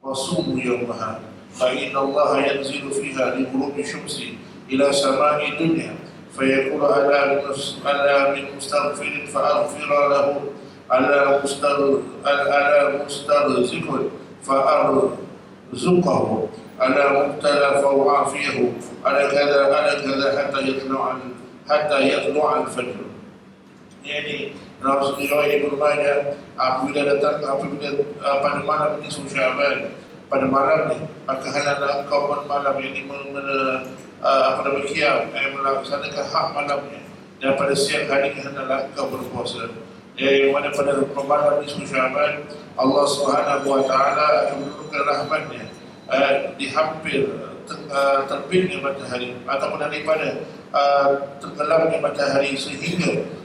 وصوموا يومها فإن الله ينزل فيها لغروب الشمس إلى سماء الدنيا فيقول ألا من مستغفر فأغفر له ألا مسترزق فأرزقه ألا مبتلى فأعافيه ألا كذا حتى يطلع الفجر. Yani Rasulullah Ibn Majah apabila pada malam ini Sya'ban, pada malam ni maka hendaklah engkau malam ini melaksanakan hak malamnya, dan pada siang hari hendaklah engkau berpuasa. Mana pada malam nisfu Sya'ban Allah Subhanahu wa taala akan menurunkan rahmatnya di hampir terbitnya matahari ataupun daripada tenggelamnya matahari sehingga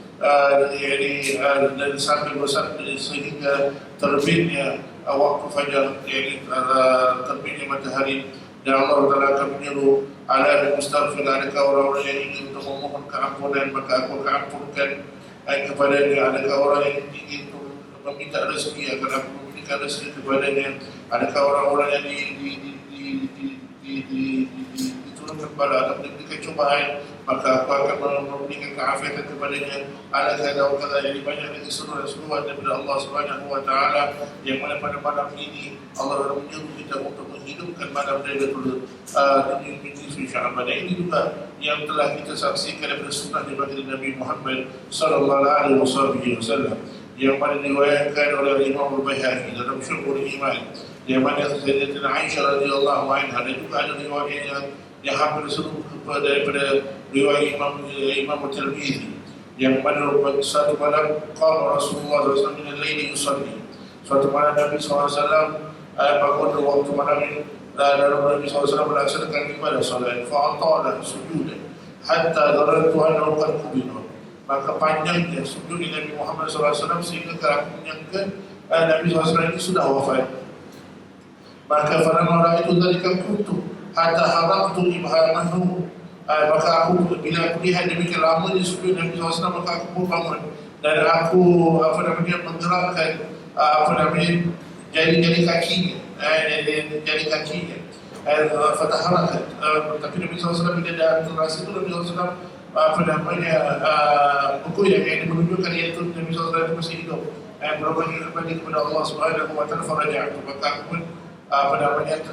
dan sampai sehingga terbitnya waktu fajar, terbitnya matahari. Dan Allah Ta'ala akan menyuruh ala mustaghfir, adakah orang-orang yang ingin untuk memohon keampunan maka aku akan ampunkan kepadanya. Adakah orang yang ingin untuk meminta rezeki akan aku memberikan rezeki kepadanya. Adakah orang-orang yang diturunkan bala atau diberikan cubaan maka aku akan memberikan keafiatan kepadanya. Adakah kata yang banyak lagi seruan daripada Allah Subhanahu wa taala, yang mana pada malam ini Allah menyuruh kita untuk menghidupkan malam Lailatul Sya'ban. Ini juga yang telah kita saksikan daripada sunnah daripada Nabi Muhammad sallallahu alaihi wasallam, yang mana diriwayatkan oleh Imam Al-Baihaqi dalam Syu'urul Iman, yang mana Sayyidatina Aisyah radhiyallahu anha, dan juga ada riwayat yang hampir seluruh daripada riwayat Imam Tirmizi, yang mana satu malam qama Rasulullah SAW min al-laili yusalli. Suatu malam Nabi SAW bangun waktu malam ini, lalu Nabi SAW melaksanakan ibadah salat, fa'atala sujudan hatta dharartu annahu qad qubila. Maka panjangnya sujud Nabi Muhammad SAW sehingga aku menyangka Nabi SAW ini sudah wafat. Maka falamma ra'aitu dzalika kuntu hatta haraqtu ibhamahu. Maka aku bila aku lihat demikian lamanya sujud Nabi SAW, maka aku pun bangun dan aku menggerakkan jari-jari kakinya, fataharakat. Tapi Nabi SAW bila dah terasa itu, Nabi SAW buku yang menunjukkan iaitu Nabi SAW itu masih hidup, berbalik kepada Allah Subhanahu wa taala, faraja'tu, maka aku pun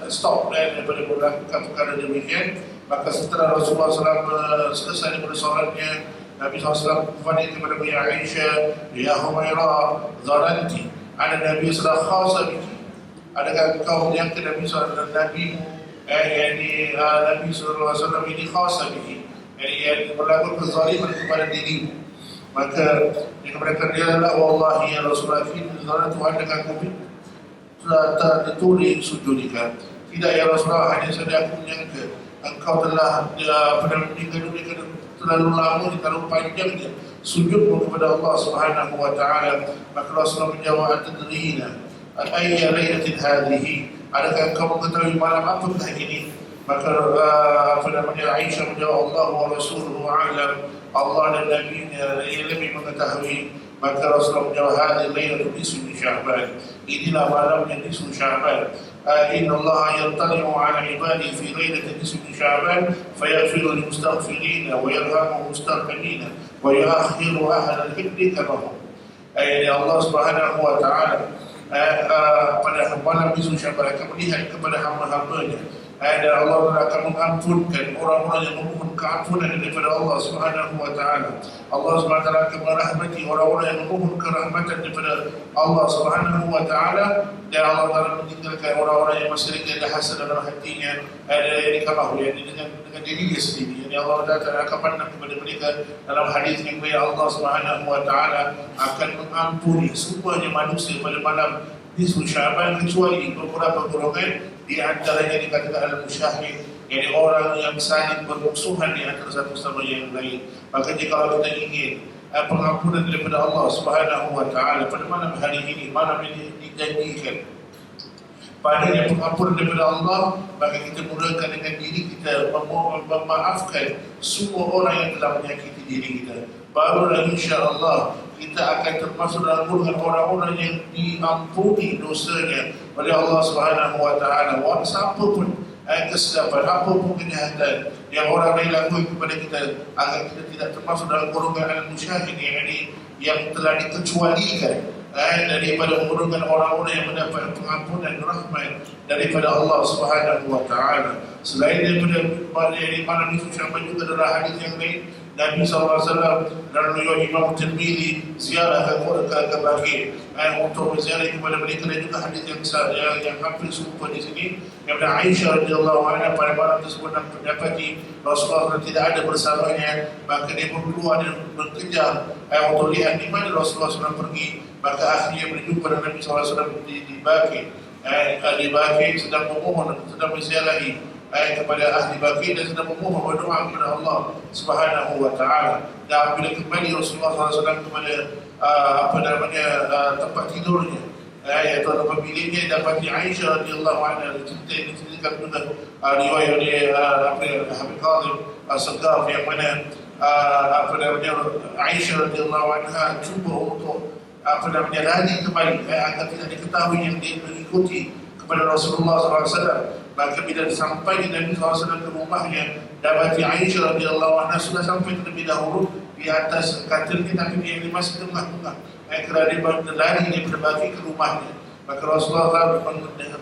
stop daripada melakukan perkara demikian. Maka setelah Rasulullah SAW selesai daripada solatnya, Nabi SAW berfirman kepada Aisyah, ya Humairah, zananti ada Nabi SAW khasa biki, adakah kau menyangka Nabi SAW Nabi SAW ini khasa biki, yang berlaku kezaliman kepada dirimu. Maka dia berkata, dia adalah wallahi ya Rasulullah, zanantu adakah kau telah tertulis sujudika. Tidak ya Rasulullah, hanya saja aku menyangka engkau telah meninggal dunia terlalu lama, terlalu panjangnya sujudmu kepada Allah Subhanahu wa taala. Maka Rasulullah menjawab, atadrina ayya lailatin hadhihi, adakah engkau mengetahui malam apakah ini? Maka Aisyah menjawab, Allah wa rasuluhu a'lam, Allah dan Nabi-Nya yang lebih mengetahui. Maka Rasulullah menjawab, hadhihi lailatul nisfi Sya'ban, inilah malamnya nisfu Sya'ban. Inna Allah yantali'u ala ibadi fi lailatul nisfi Sya'ban fayaghfiru lil mustaghfirin wa yarhamu mustaqimina wa yu'akhiru ahla al-hibbi kama hum. Allah Subhanahu wa taala pada malam nisfu Sya'ban akan melihat kepada hamba-hambanya, dan Allah akan mengampunkan orang-orang yang memohon keampunan daripada Allah Subhanahu wa taala. Allah Subhanahu wa taala akan merahmati orang-orang yang memohon kerahmatan daripada Allah Subhanahu wa taala, dan Allah Taala meninggalkan orang-orang yang masih lagi ada hasad dalam hatinya, ada kamahu dengan dirinya sendiri. Yani Allah Taala akan pandang kepada mereka. Dalam hadis yang Allah Subhanahu wa taala akan mengampuni semuanya manusia pada malam nisfu Sya'ban kecuali beberapa golongan, di antaranya dikatakan al-musyahid, yakni orang yang saling bermusuhan di antara satu sama yang lain. Maka jika kita ingin pengampunan daripada Allah Subhanahu wa taala pada malam hari ini, malam ini dijanjikan padanya pengampunan daripada Allah, maka kita mulakan dengan diri kita memaafkan semua orang yang telah menyakiti diri kita. Barulah insya-Allah kita akan termasuk dalam golongan orang-orang yang diampuni dosanya oleh Allah Subhanahu wa taala. Walau siapa pun kesilapan, apa pun kejahatan yang orang lain lakukan kepada kita, agar kita tidak termasuk dalam golongan al-musyahid yang telah dikecualikan daripada golongan orang-orang yang mendapat pengampunan rahmat daripada Allah Subhanahu wa taala. Selain daripada mana disebutkan juga adalah hadis yang lain, Nabi SAW dan riwayat Imam Tirmizi ziarah ke Baqi untuk berziarah kepada mereka, dan juga hadis yang hampir serupa di sini daripada Aisyah radhiyallahu anha. Pada malam tersebut mendapati Rasulullah tidak ada bersamanya, maka dia pun keluar dan berkejar untuk lihat di mana Rasulullah SAW pergi. Maka akhirnya berjumpa dengan Nabi SAW di Baqi. Di Baqi sedang memohon, sedang berziarahi kepada ahli Baqi dan sedang memohon berdoa kepada Allah Subhanahu wa taala. Dan bila kembali Rasulullah SAW kepada tempat tidurnya, iaitu tempat biliknya, dapati Aisyah radhiyallahu anha. Cerita ini diceritakan juga riwayat oleh Habib Qasim As-Saqqaf, yang mana Aisyah radhiyallahu anha cuba untuk lari kembali agar tidak diketahui yang dia mengikuti kepada Rasulullah SAW. Maka bila sampai di Nabi SAW ke rumahnya, dapati Aisyah radhiyallahu anha sudah sampai terlebih dahulu di atas katilnya, tapi dia masih tengah-tengah kerana dia berlari daripada Baqi ke rumahnya. Maka Rasulullah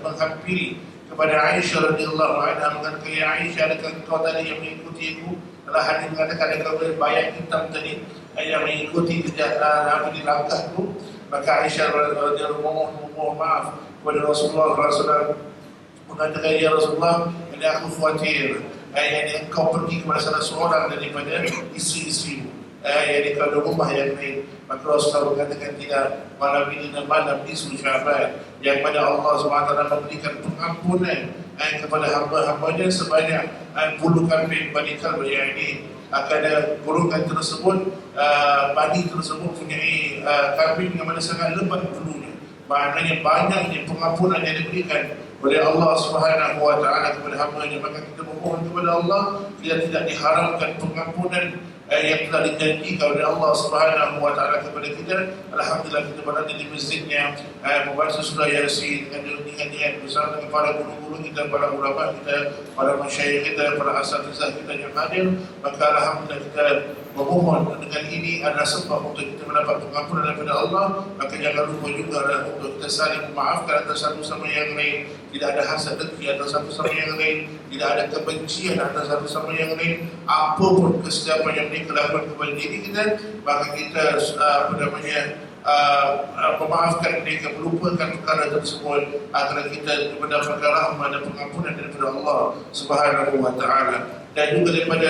menghampiri kepada Aisyah radhiyallahu anha, mengatakan, "Ya Aisyah, adakah kau tadi yang mengikuti aku?" Telah hadis mengatakan, "Adakah bayang hitam tadi yang mengikuti di langkahku?" Maka Aisyah radhiyallahu anha mohon maaf kepada Rasulullah SAW, mengatakan, "Ya Rasulullah, ini aku khawatir yang engkau pergi kepada salah seorang daripada isteri-isterimu, yang kalau rumah yang lain." Maka Rasulullah mengatakan, "Tidak, malam ini dan malam nisfu Sya'ban, yang mana Allah SWT memberikan pengampunan kepada hamba-hambanya sebanyak 10 kambing bani kalb." Yang ini akan golongan tersebut, bani tersebut punyai kambing yang mana sangat lebat bulunya. Maknanya banyaknya pengampunan yang diberikan oleh Allah Subhanahu wa taala kepada hamba-Nya. Maka kita memohon kepada Allah, kita tidak diharamkan pengampunan yang telah dijanjikan oleh Allah Subhanahu wa taala kepada kita. Alhamdulillah, kita berada di masjidnya membaca surah Yasin dengan niat bersama dengan para guru-guru kita, para ulama kita, para masyayikh kita, para asatizah kita yang hadir. Maka alhamdulillah kita memohon dengan ini adalah sebab untuk kita mendapat pengampunan daripada Allah. Maka jangan lupa juga untuk kita saling memaafkan antara satu sama yang lain. Tidak ada hasad dengki antara satu sama yang lain, tidak ada kebencian antara satu sama yang lain. Apapun kesilapan yang mereka lakukan kepada diri kita, maka kita memaafkan mereka, melupakan perkara tersebut agar kita mendapatkan rahmat dan pengampunan daripada Allah Subhanahu wa taala. Dan juga daripada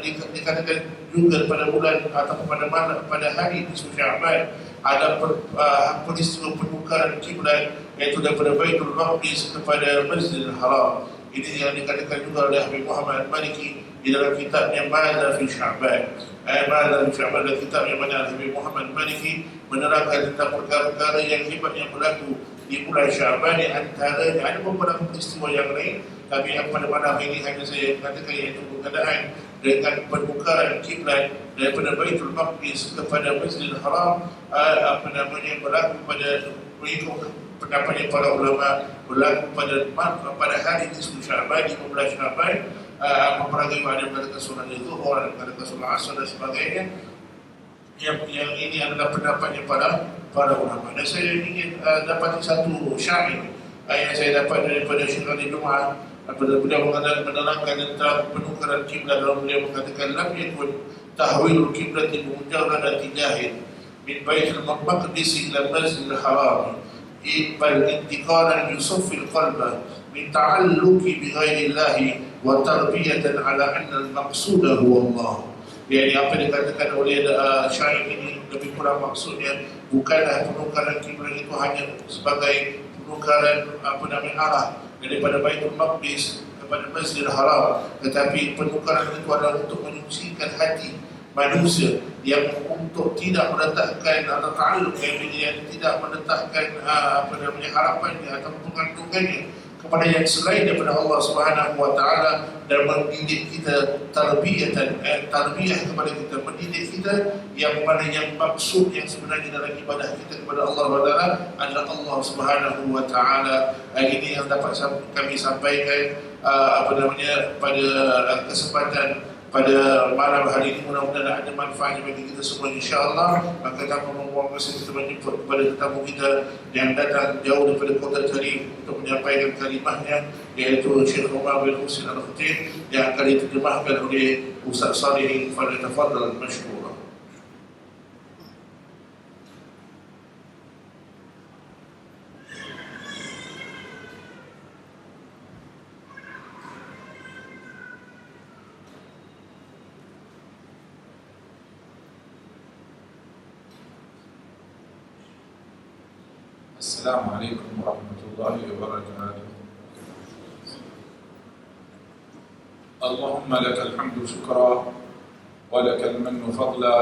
dikatakan juga pada bulan atau pada hari di Sya'ban ada peristiwa penukaran kiblat, iaitu daripada Baitul Maqdis kepada Masjidil Haram. Ini yang dikatakan juga oleh Habib Muhammad Maliki di dalam kitabnya Ma'adha fi Sya'ban. Ma'adha fi Sya'ban adalah kitab yang mana Habib Muhammad Maliki menerangkan tentang perkara-perkara yang hebat yang berlaku di bulan Sya'ban. Di antaranya ada beberapa peristiwa yang lain, tapi yang pada malam ini hanya saya katakan iaitu berkenaan dengan penukaran kiblat daripada Baitul Maqdis kepada Masjidil Haram, berlaku pada mengikut pendapatnya para ulama, berlaku pada hari nisfu Sya'ban, 15 Sya'ban. Beberapa ada yang mengatakan solat Zuhur, ada yang mengatakan solat Asar dan sebagainya. Yang ini adalah pendapatnya para ulama. Dan saya ingin dapat satu syair yang saya dapat daripada Syekh Ali Jumaat. Apabila beliau menerangkan tentang penukaran kiblat, lalu beliau mengatakan, "Lam yakun tahwilul kiblati mujarradati jahil min baitil maqdis ila masjidil haram, bal intiqalan yusaffil qalba min ta'alluqi bi ghairillahi wa tarbiyatan ala anna al-maqsuda huwa Allah." Yang apa dikatakan oleh syair ini lebih kurang maksudnya bukanlah penukaran kiblat itu hanya sebagai penukaran arah daripada Baitul Maqdis kepada Masjidil Haram, tetapi penukaran itu adalah untuk menyucikan hati manusia yang untuk tidak meletakkan atau ta'alluq yang tidak meletakkan harapannya atau pengantungannya kepada yang selain daripada Allah Subhanahu wa taala dan mendidik kita tarbiyah kepada kita, mendidik kita yang mana yang maksud yang sebenarnya dalam ibadah kita kepada Allah Taala adalah Allah Subhanahu wa taala. Ini yang dapat kami sampaikan pada kesempatan pada malam hari ini. Mudah-mudahan ada manfaatnya bagi kita semua insya-Allah. Maka tanpa membuang masa, kita menjemput kepada tetamu kita yang datang jauh daripada kota Tarim untuk menyampaikan kalimahnya, iaitu Syekh Umar bin Husin Al-Khatib yang akan diterjemahkan oleh Ustaz Salihin. Falyatafaddal mashkura. السلام عليكم ورحمة الله وبركاته. اللهم لك الحمد شكرا ولك المن فضلا.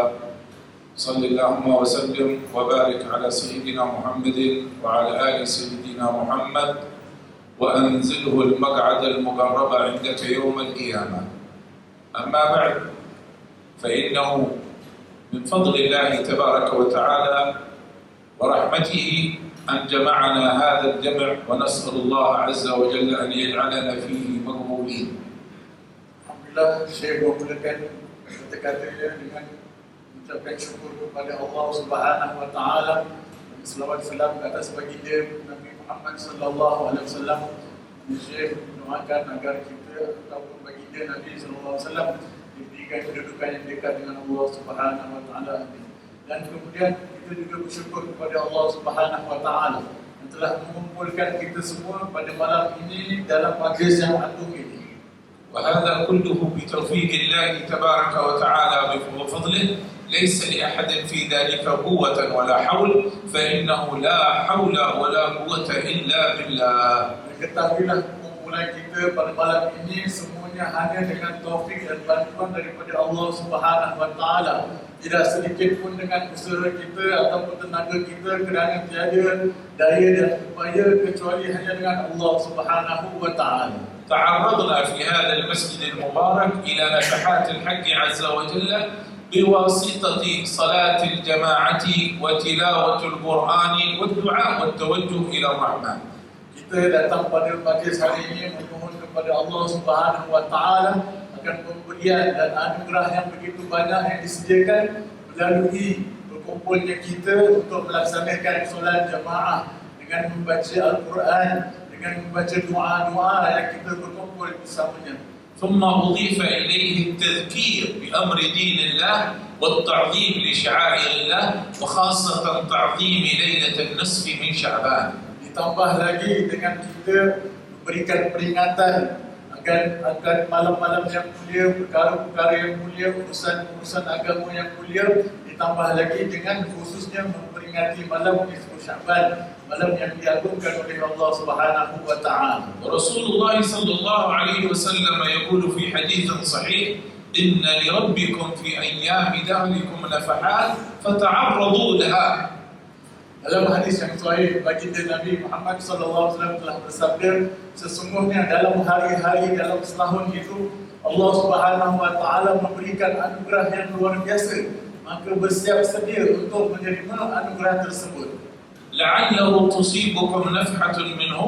صل اللهم وسلم وبارك على سيدنا محمد وعلى آل سيدنا محمد وأنزله المقعد المقرب عندك يوم القيامة. أما بعد، فإنه من فضل الله تبارك وتعالى ورحمته أن جمعنا هذا الجمع، ونسأل الله عز وجل أن يجعلنا فيه مقبولين. Alhamdulillah, saya memulakan kata-katanya dengan mengucapkan syukur kepada Allah Subhanahu wa taala dan selawat salam ke atas baginda Nabi Muhammad sallallahu alaihi wasallam. Saya doakan agar kita ataupun baginda Nabi sallallahu alaihi wasallam diberikan kedudukan yang dekat dengan Allah Subhanahu wa taala. Dan kemudian kita juga bersyukur kepada Allah Subhanahu wa taala yang telah mengumpulkan kita semua pada malam ini dalam majlis yang agung ini. وهذا كله بتوفيق الله تبارك وتعالى وفضله، ليس لأحد في ذلك قوة ولا حول، فإنه لا حول ولا قوة إلا بالله. Ketahuilah kumpulan kita pada malam ini semuanya hanya dengan taufik dan bantuan daripada Allah Subhanahu wa taala. Tidak sedikit pun dengan usaha kita ataupun tenaga kita, kerana tiada daya dan upaya kecuali hanya dengan Allah Subhanahu wa taala. تعرضنا في هذا المسجد المبارك إلى نفحات الحق عز وجل بواسطة صلاة الجماعة وتلاوة القرآن والدعاء والتوجه إلى الرحمن. Kita datang pada majlis hari ini memohon kepada Allah Subhanahu wa taala akan pemberian dan anugerah yang begitu banyak yang disediakan melalui berkumpulnya kita untuk melaksanakan solat jamaah dengan membaca Al-Quran, dengan membaca doa-doa yang kita berkumpul bersamanya. ثم أضيف إليه التذكير بأمر دين الله والتعظيم لشعائر الله، وخاصة تعظيم ليلة النصف من شعبان. Ditambah lagi dengan kita memberikan peringatan akan malam-malam yang mulia, perkara-perkara yang mulia, urusan-urusan agama yang mulia. Ditambah lagi dengan khususnya memperingati malam nisfu Sya'ban, malam yang diagungkan oleh Allah Subhanahu wa taala. Rasulullah sallallahu alaihi wasallam يقول في حديث صحيح: إن لربكم في أيام دهركم نفحات فتعرضوا لها. Dalam hadis yang sahih, baginda Nabi Muhammad sallallahu alaihi wasallam telah bersabda, sesungguhnya dalam hari-hari dalam setahun itu Allah Subhanahu wa taala memberikan anugerah yang luar biasa, maka bersiap sedia untuk menerima anugerah tersebut. لعله تصيبكم نفحة منه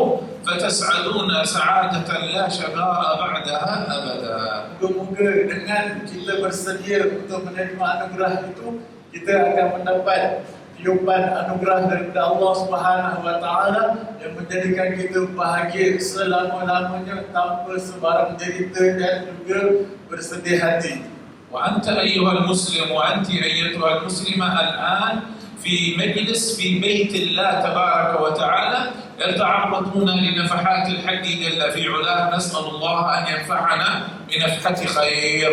فتسعدون سعادة لا شقاء بعدها أبدا. Moga-moga dengan kita bersedia untuk menerima anugerah itu, kita akan mendapat tiupan anugerah daripada Allah Subhanahu wa taala yang menjadikan kita bahagia selama-lamanya tanpa sebarang derita dan juga bersedih hati. وأنت أيها المسلم وأنت أيتها المسلمة الآن في مجلس في بيت الله تبارك وتعالى يتعرضون لنفحات الحق جل في علاه، نسأل الله أن ينفعنا بنفحة خير.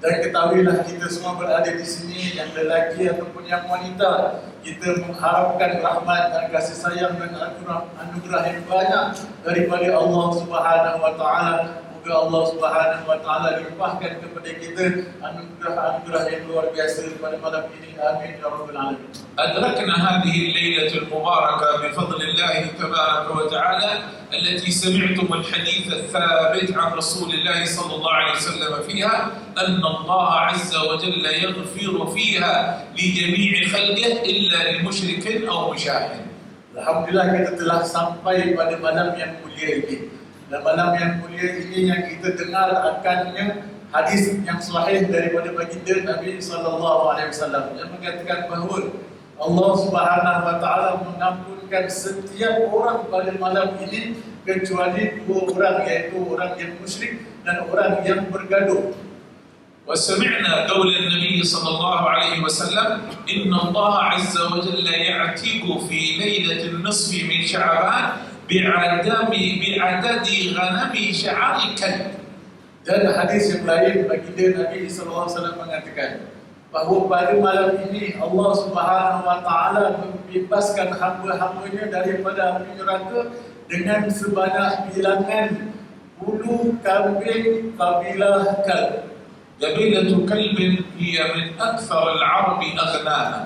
Dan ketahuilah kita semua berada di sini, yang lelaki ataupun yang wanita, kita mengharapkan rahmat dan kasih sayang dan anugerah yang banyak daripada Allah Subhanahu wa taala. Semoga Allah Subhanahu Wa Taala limpahkan kepada kita anugerah yang luar biasa pada malam ini. Amin ya rabbal alamin. أدركنا هذه الليلة المباركة بفضل الله تبارك وتعالى التي سمعتم الحديث الثابت عن رسول الله صلى الله عليه وسلم فيها أن الله عز وجل يغفر فيها لجميع خلقه إلا لمشرك أو مشاهد. Alhamdulillah kita telah sampai pada malam yang mulia ini. Dan malam yang mulia ini yang kita dengar akannya hadis yang sahih daripada baginda Nabi SAW yang mengatakan bahawa Allah Subhanahu Wa Taala mengampunkan setiap orang pada malam ini kecuali dua orang, iaitu orang yang musyrik dan orang yang bergaduh. وسمعنا قول النبي صلى الله عليه وسلم إن الله عز وجل يعتق في ليلة النصف من شعبان بعدد غنم شعار كلب. Dan hadis yang lain baginda Nabi SAW mengatakan bahawa pada malam ini Allah Subhanahu Wa Taala membebaskan hamba-hambanya daripada api neraka dengan sebanyak bilangan bulu kambing kabilah Kalb. قبيلة كلب هي من أكثر العرب أغناما.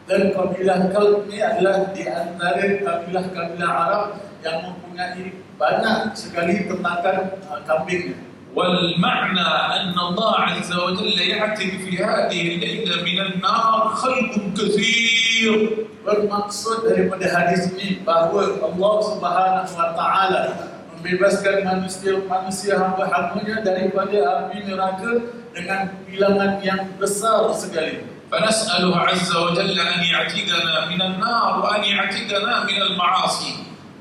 Dan kabilah Kalb ini adalah di antara kabilah-kabilah Arab yang mempunyai banyak sekali ternakan kambing. والمعنى أن الله عز وجل يعتق في هذه الليلة من النار خلق كثير. Bermaksud daripada hadis ini bahawa Allah Subhanahu Wa Taala membebaskan manusia hamba-hambanya daripada api neraka dengan bilangan yang besar sekali. فنسأله عز وجل أن يعتقنا من النار وأن يعتقنا من المعاصي.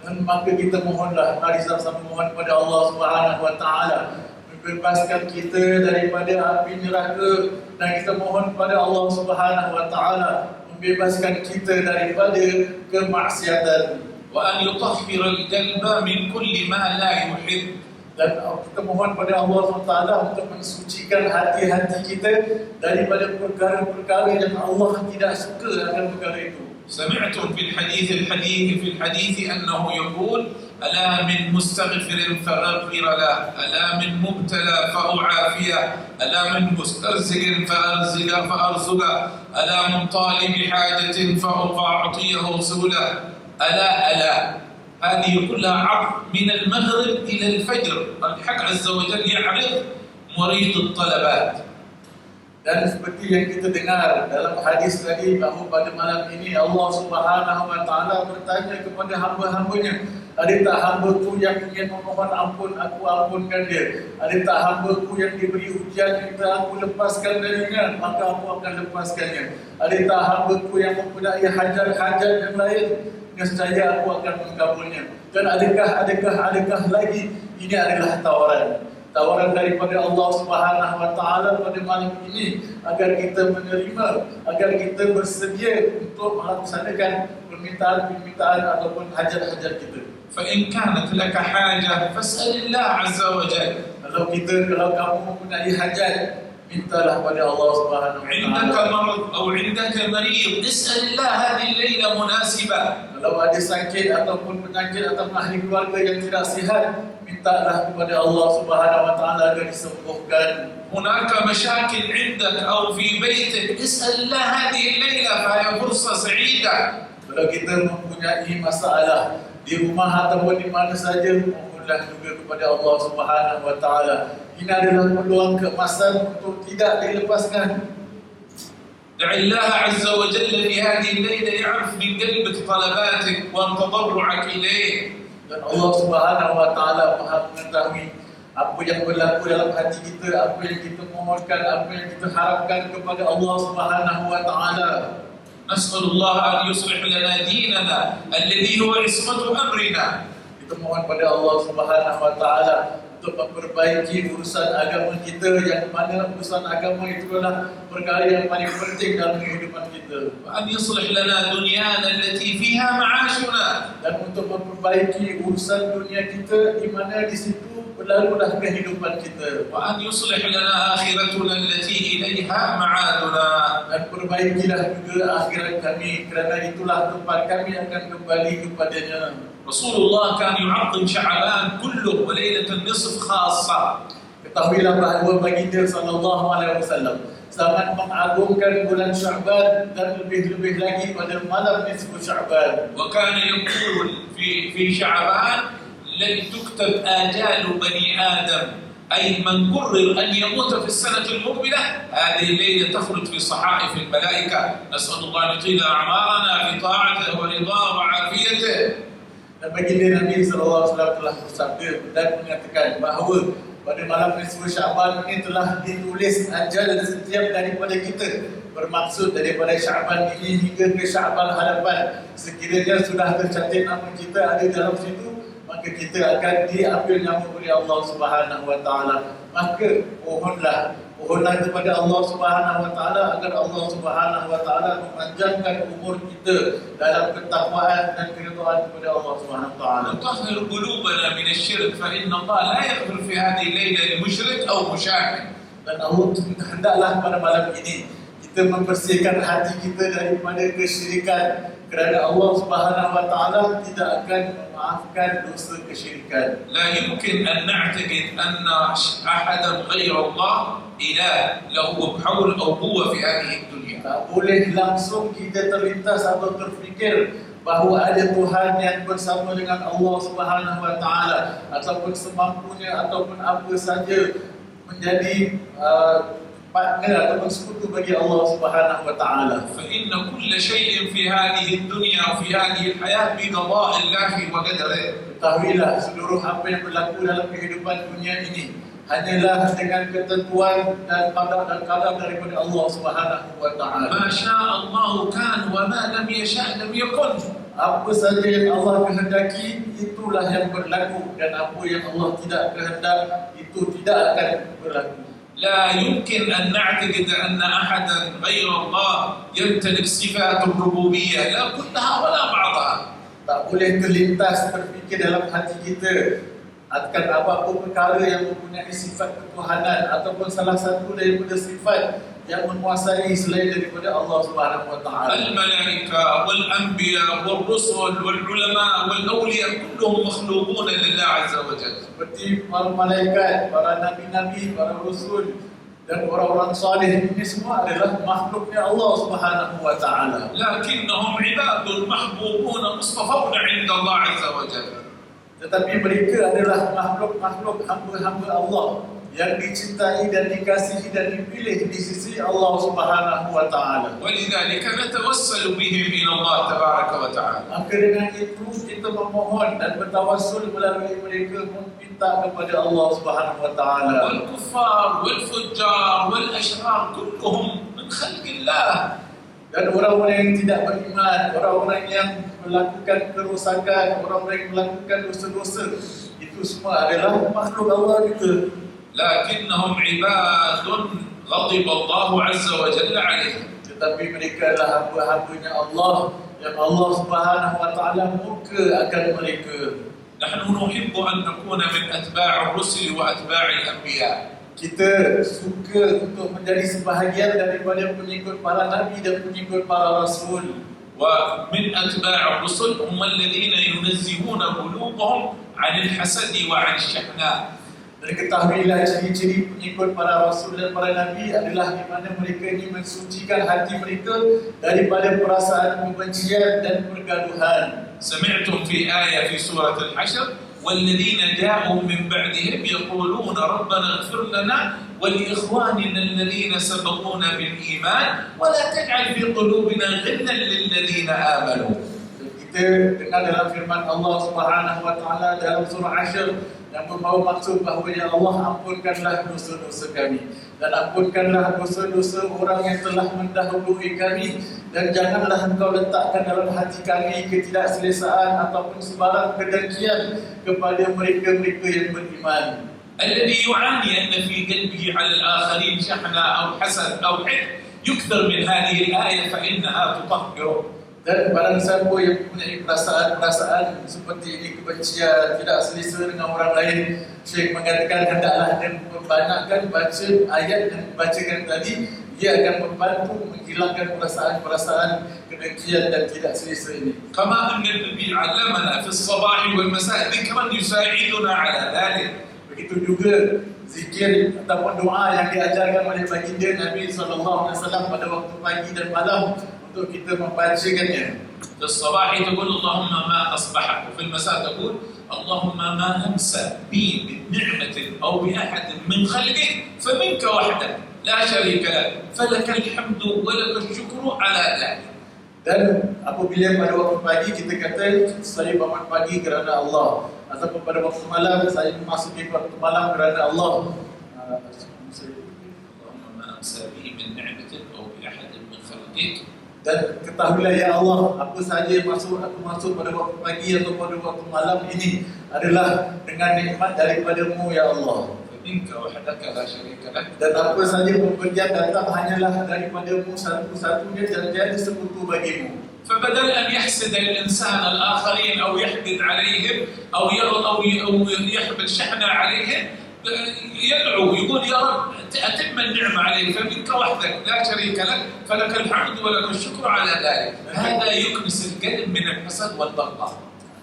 Dan maka kita mohonlah, mari sama-sama mohon kepada Allah Subhanahu Wa Taala membebaskan kita daripada api neraka, dan kita mohon kepada Allah Subhanahu Wa Taala membebaskan kita daripada kemaksiatan. وأن يطهر القلب من كل ما لا يحب. Dan kita mohon pada Allah SWT untuk mensucikan hati-hati kita daripada perkara-perkara yang Allah tidak suka akan perkara itu. سمعتم في الحديث أنه يقول ألا من مستغفر فأغفر له، ألا من مبتلى فأعافيه، ألا من مسترزق فأرزقه، ألا من طالب حاجة فأعطيه سؤله، ألا هذه كلها عرض من المغرب إلى الفجر. الحق عز وجل يعرض مريض الطلبات. Dan seperti yang kita dengar dalam hadis tadi bahawa pada malam ini Allah Subhanahu Wa Taala bertanya kepada hamba-hambanya, ada tak hamba-Ku yang ingin memohon ampun, aku ampunkan dia. Ada tak hamba-Ku yang diberi ujian yang tak aku lepaskan darinya, maka aku akan lepaskannya. Ada tak hamba-Ku yang mempunyai hajat-hajat yang lain, nescaya aku akan mengabulnya. Dan adakah lagi? Ini adalah tawaran daripada Allah Subhanahu Wa Taala pada malam ini agar kita menerima, agar kita bersedia untuk melaksanakan permintaan ataupun hajat-hajat kita. فإن كانت لك حاجة فاسأل الله عز وجل. Kalau kamu mempunyai hajat, mintalah pada Allah Subhanahu Wa Taala. عندك مرض أو عندك مريض اسأل الله هذه الليلة مناسبة. Kalau ada sakit ataupun penyakit ataupun ahli keluarga yang tidak sihat, mintalah kepada Allah Subhanahu Wa Taala agar disembuhkan. هناك مشاكل عندك أو في بيتك اسأل الله هذه الليلة فهي فرصة سعيدة. Kalau kita mempunyai masalah di rumah ataupun di mana saja, mohonlah juga kepada Allah Subhanahu Wa Taala. Ini adalah peluang keemasan untuk tidak dilepaskan. دع الله عز وجل في هذه الليلة يعرف من قلبك طلباتك وتضرعك إليه. Dan Allah Subhanahu Wa Taala Maha mengetahui apa yang berlaku dalam hati kita, apa yang kita mohonkan, apa yang kita harapkan kepada Allah Subhanahu Wa Taala. نسأل الله أن يصلح لنا ديننا الذي هو عصمة أمرنا. Kita mohon pada Allah Subhanahu Wa Taala untuk memperbaiki urusan agama kita, yang mana urusan agama itu adalah perkara yang paling penting dalam kehidupan kita. وأن يصلح لنا دنيانا التي فيها معاشنا. Dan untuk memperbaiki urusan dunia kita, di mana di situ berlalulah kehidupan kita. وأن يصلح لنا آخرتنا التي إليها معادنا. Dan perbaikilah juga akhirat kami, kerana itulah tempat kami akan kembali kepadanya. رسول الله كان يعظم شعبان كله وليلة النصف خاصة. Ketahuilah bahawa baginda sallallahu alaihi wasallam sangat mengagungkan bulan Sya'ban dan lebih-lebih lagi pada malam nisfu Sya'ban. وكان يقول في شعبان لن تكتب آجال بني آدم، أي من قرر أن يموت في السنة المقبلة هذه الليلة تخرج في صحائف الملائكة. نسأل الله أن يطيل أعمارنا في طاعته ورضاه وعافيته. Dan baginda Nabi sallallahu alaihi wasallam telah bersabda dan mengatakan bahawa pada malam nisfu Sya'ban ini telah ditulis ajal setiap daripada kita, bermaksud daripada Sya'ban ini hingga ke Sya'ban hadapan. Sekiranya sudah tercatat nama kita ada dalam situ, maka kita akan diambil nyawa oleh Allah Subhanahu wa taala. Maka pohonlah kepada Allah Subhanahu wa taala agar Allah Subhanahu wa taala memanjangkan umur kita dalam ketakwaan dan keridhaan kepada Allah Subhanahu wa taala. نطهر قلوبنا من الشرك فإن الله لا يغفر في هذه الليلة لمشرك أو مشاهد. Dan Allah hendaklah pada malam ini kita membersihkan hati kita daripada kesyirikan, kerana Allah Subhanahu wa taala tidak akan memaafkan dosa kesyirikan. لا يمكن أن نعتقد أن أحدا غير الله إله له حول أو قوة في هذه الدنيا. Tak boleh langsung kita terlintas atau terfikir bahawa ada Tuhan yang bersama dengan Allah Subhanahu wa taala ataupun semampunya ataupun apa saja menjadi partner ataupun sekutu bagi Allah Subhanahu wa taala. فإن كل شيء في هذه الدنيا وفي هذه الحياة بقضاء الله وقدره. Ketahuilah seluruh apa yang berlaku dalam kehidupan dunia ini hanyalah dengan ketentuan dan qada daripada Allah Subhanahu wa taala. ما شاء الله كان وما لم يشاء لم يكن. Apa saja yang Allah kehendaki itulah yang berlaku, dan apa yang Allah tidak kehendak itu tidak akan berlaku. لا يمكن أن نعتقد أن أحدا غير الله يمتلك صفات الربوبية لا كلها ولا بعضها. Tak boleh terlintas terfikir dalam hati kita akan apa-apa perkara yang mempunyai sifat ketuhanan ataupun salah satu daripada sifat yang menguasai selain daripada Allah Subhanahu wa taala. الملائكة والأنبياء والرسل والعلماء والأولياء كلهم مخلوقون لله عز وجل. Seperti para malaikat, para nabi-nabi, para rasul dan orang-orang saleh, ini semua adalah makhluknya Allah Subhanahu wa taala. لكنهم عباد محبوبون مصطفون عند الله عز وجل. Tetapi mereka adalah makhluk-makhluk hamba-hamba Allah yang dicintai dan dikasihi dan dipilih di sisi Allah Subhanahu wa taala. ولذلك نتوسل بهم إلى الله تبارك وتعالى. Maka dengan itu kita memohon dan bertawassul melalui mereka meminta kepada Allah Subhanahu wa taala. والكفار والفجار والأشرار كلهم من خلق الله. Dan orang-orang yang tidak beriman, orang-orang yang melakukan kerosakan, orang-orang yang melakukan dosa-dosa, itu semua adalah makhluk Allah juga. لكنهم عباد غضب الله عز وجل عليهم. Tetapi mereka adalah hamba-hambanya Allah yang Allah Subhanahu wa taala murka akan mereka. نحن نحب أن نكون من أتباع الرسل وأتباع الأنبياء. Kita suka untuk menjadi sebahagian daripada pengikut para nabi dan pengikut para rasul. ومن أتباع الرسل هم الذين ينزهون قلوبهم عن الحسد وعن الشحناء. Dan ketahuilah ciri-ciri pengikut para rasul dan para nabi adalah di mana mereka ini mensucikan hati mereka daripada perasaan kebencian dan pergaduhan. سمعتم في آية في سورة الحشر والذين جاءوا من بعدهم يقولون ربنا اغفر لنا ولإخواننا الذين سبقونا بالإيمان ولا تجعل في قلوبنا غلا للذين آمنوا. Kita dengar dalam firman Allah Subhanahu wa taala dalam surah Ashr yang membawa maksud bahawanya Allah ampunkanlah dosa-dosa kami dan ampunkanlah dosa-dosa orang yang telah mendahului kami, dan janganlah engkau letakkan dalam hati kami ketidakselesaan ataupun sebarang kedengkian kepada mereka-mereka yang beriman. الذي يعاني أن في قلبه على الآخرين شحنة أو حسد أو حقد يكثر من هذه الآية فإنها تطهره. Dan barang siapa yang mempunyai perasaan seperti ini, kebencian, tidak selesa dengan orang lain, Syekh mengatakan hendaklah dia membanyakkan baca ayat yang dibacakan tadi, dia akan membantu menghilangkan perasaan-perasaan kedengkian dan tidak selesa ini. كما أن النبي علمنا في الصباح والمساء ذكرا يساعدنا على ذلك. Begitu juga zikir ataupun doa yang diajarkan oleh baginda Nabi SAW pada waktu pagi dan malam untuk kita membacakannya. في الصباح تقول اللهم ما أصبح، وفي المساء تقول اللهم ما أمسى بي من نعمة أو بأحد من خلقك فمنك وحدك لا شريك لك فلك الحمد ولك الشكر على ذلك. Dan apabila pada waktu pagi kita kata saya bangun pagi kerana Allah, ataupun pada waktu malam saya memasuki waktu malam kerana Allah. اللهم ما أمسى بي من نعمة أو بأحد من خلقك. Dan ketahuilah ya Allah, apa sahaja aku masuk pada waktu pagi atau pada waktu malam ini adalah dengan nikmat daripadamu ya Allah. فمنك وحدك لا شريك لك. Dan apa sahaja pemberian datang hanyalah daripadamu satu-satunya dan tiada sekutu bagimu. فبدل أن يحسد الإنسان الآخرين أو يحقد عليهم أو يحمل شحنة عليهم يدعو يقول يا رب أتم النعمة عليك فمنك وحدك لا شريك لك فلك الحمد ولك الشكر على ذلك. هذا يكنس القلب من الحسد والبغضاء.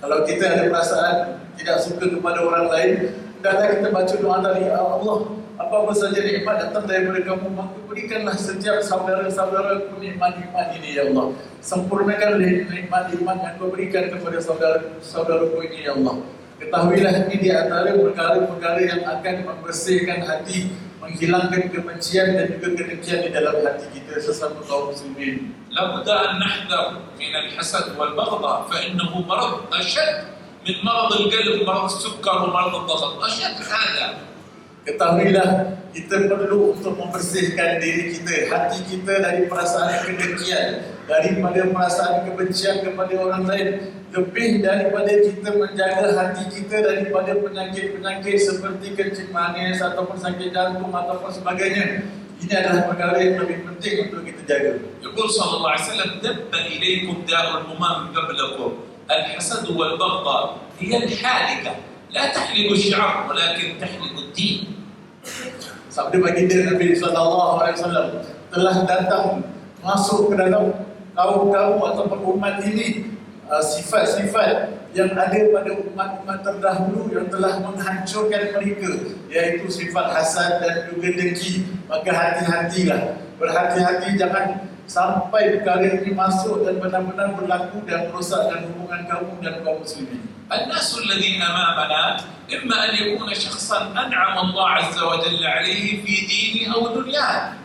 Kalau kita ada perasaan tidak suka kepada orang lain, hendaklah kita baca doa dari Allah. Apa-apa saja nikmat datang daripada kamu, maka berikanlah setiap saudara-saudara nikmat-nikmat ini ya Allah. Sempurnakan nikmat-nikmat yang kau berikan kepada saudara-saudaraku ini ya Allah. Ketahuilah ini di antara perkara-perkara yang akan membersihkan hati, menghilangkan kebencian dan juga kedengkian di dalam hati kita sesama kaum muslimin. لابد أن نحذر من الحسد والبغضاء فإنه مرض أشد من مرض القلب، مرض السكر ومرض الضغط، أشد هذا. Ketahuilah kita perlu untuk membersihkan diri kita, hati kita dari perasaan kedengkian, daripada perasaan kebencian kepada orang lain, lebih daripada kita menjaga hati kita daripada penyakit-penyakit seperti kencing manis ataupun sakit jantung ataupun sebagainya. Ini adalah perkara yang lebih penting untuk kita jaga. يقول صلى الله عليه وسلم دب إليكم داء الأمم قبلكم الحسد والبغضاء هي الحالقة لا تحلق الشعر ولكن تحلق الدين. Sabda baginda Nabi SAW telah datang masuk ke dalam kaum-kaum ataupun umat ini sifat-sifat yang ada pada umat-umat terdahulu yang telah menghancurkan mereka, iaitu sifat hasad dan juga dengki. Maka hati-hatilah, berhati-hati jangan sampai perkara ini masuk dan benar-benar berlaku dan merosakkan hubungan kamu dan kaum muslimin. الناس الذين أمامنا إما أن يكون شخصا أنعم الله عز وجل عليه في دينه أو دنياه.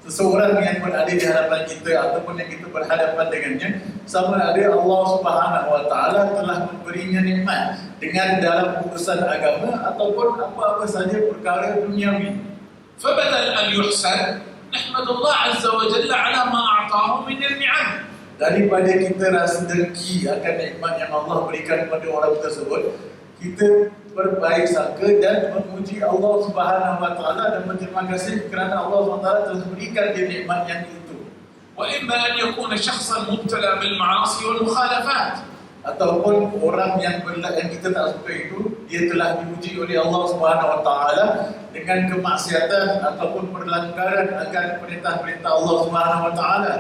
Seseorang yang berada di hadapan kita ataupun yang kita berhadapan dengannya, sama ada Allah Subhanahu Wa Taala telah memberinya nikmat dengan dalam urusan agama ataupun apa-apa saja perkara duniawi. فبدل أن يحسد نحمد الله عز وجل على ما أعطاه من النعم. Daripada kita rasa dengki akan nikmat yang Allah berikan kepada orang tersebut, kita berbaik sangka dan memuji Allah Subhanahu Wa Taala dan berterima kasih kerana Allah Subhanahu Wa Taala telah berikan dia nikmat yang itu. وإما أن يكون شخصا مبتلى بالمعاصي والمخالفات. Ataupun orang yang kita tak suka itu, dia telah diuji oleh Allah Subhanahu Wa Taala dengan kemaksiatan ataupun perlanggaran akan perintah-perintah Allah Subhanahu Wa Taala.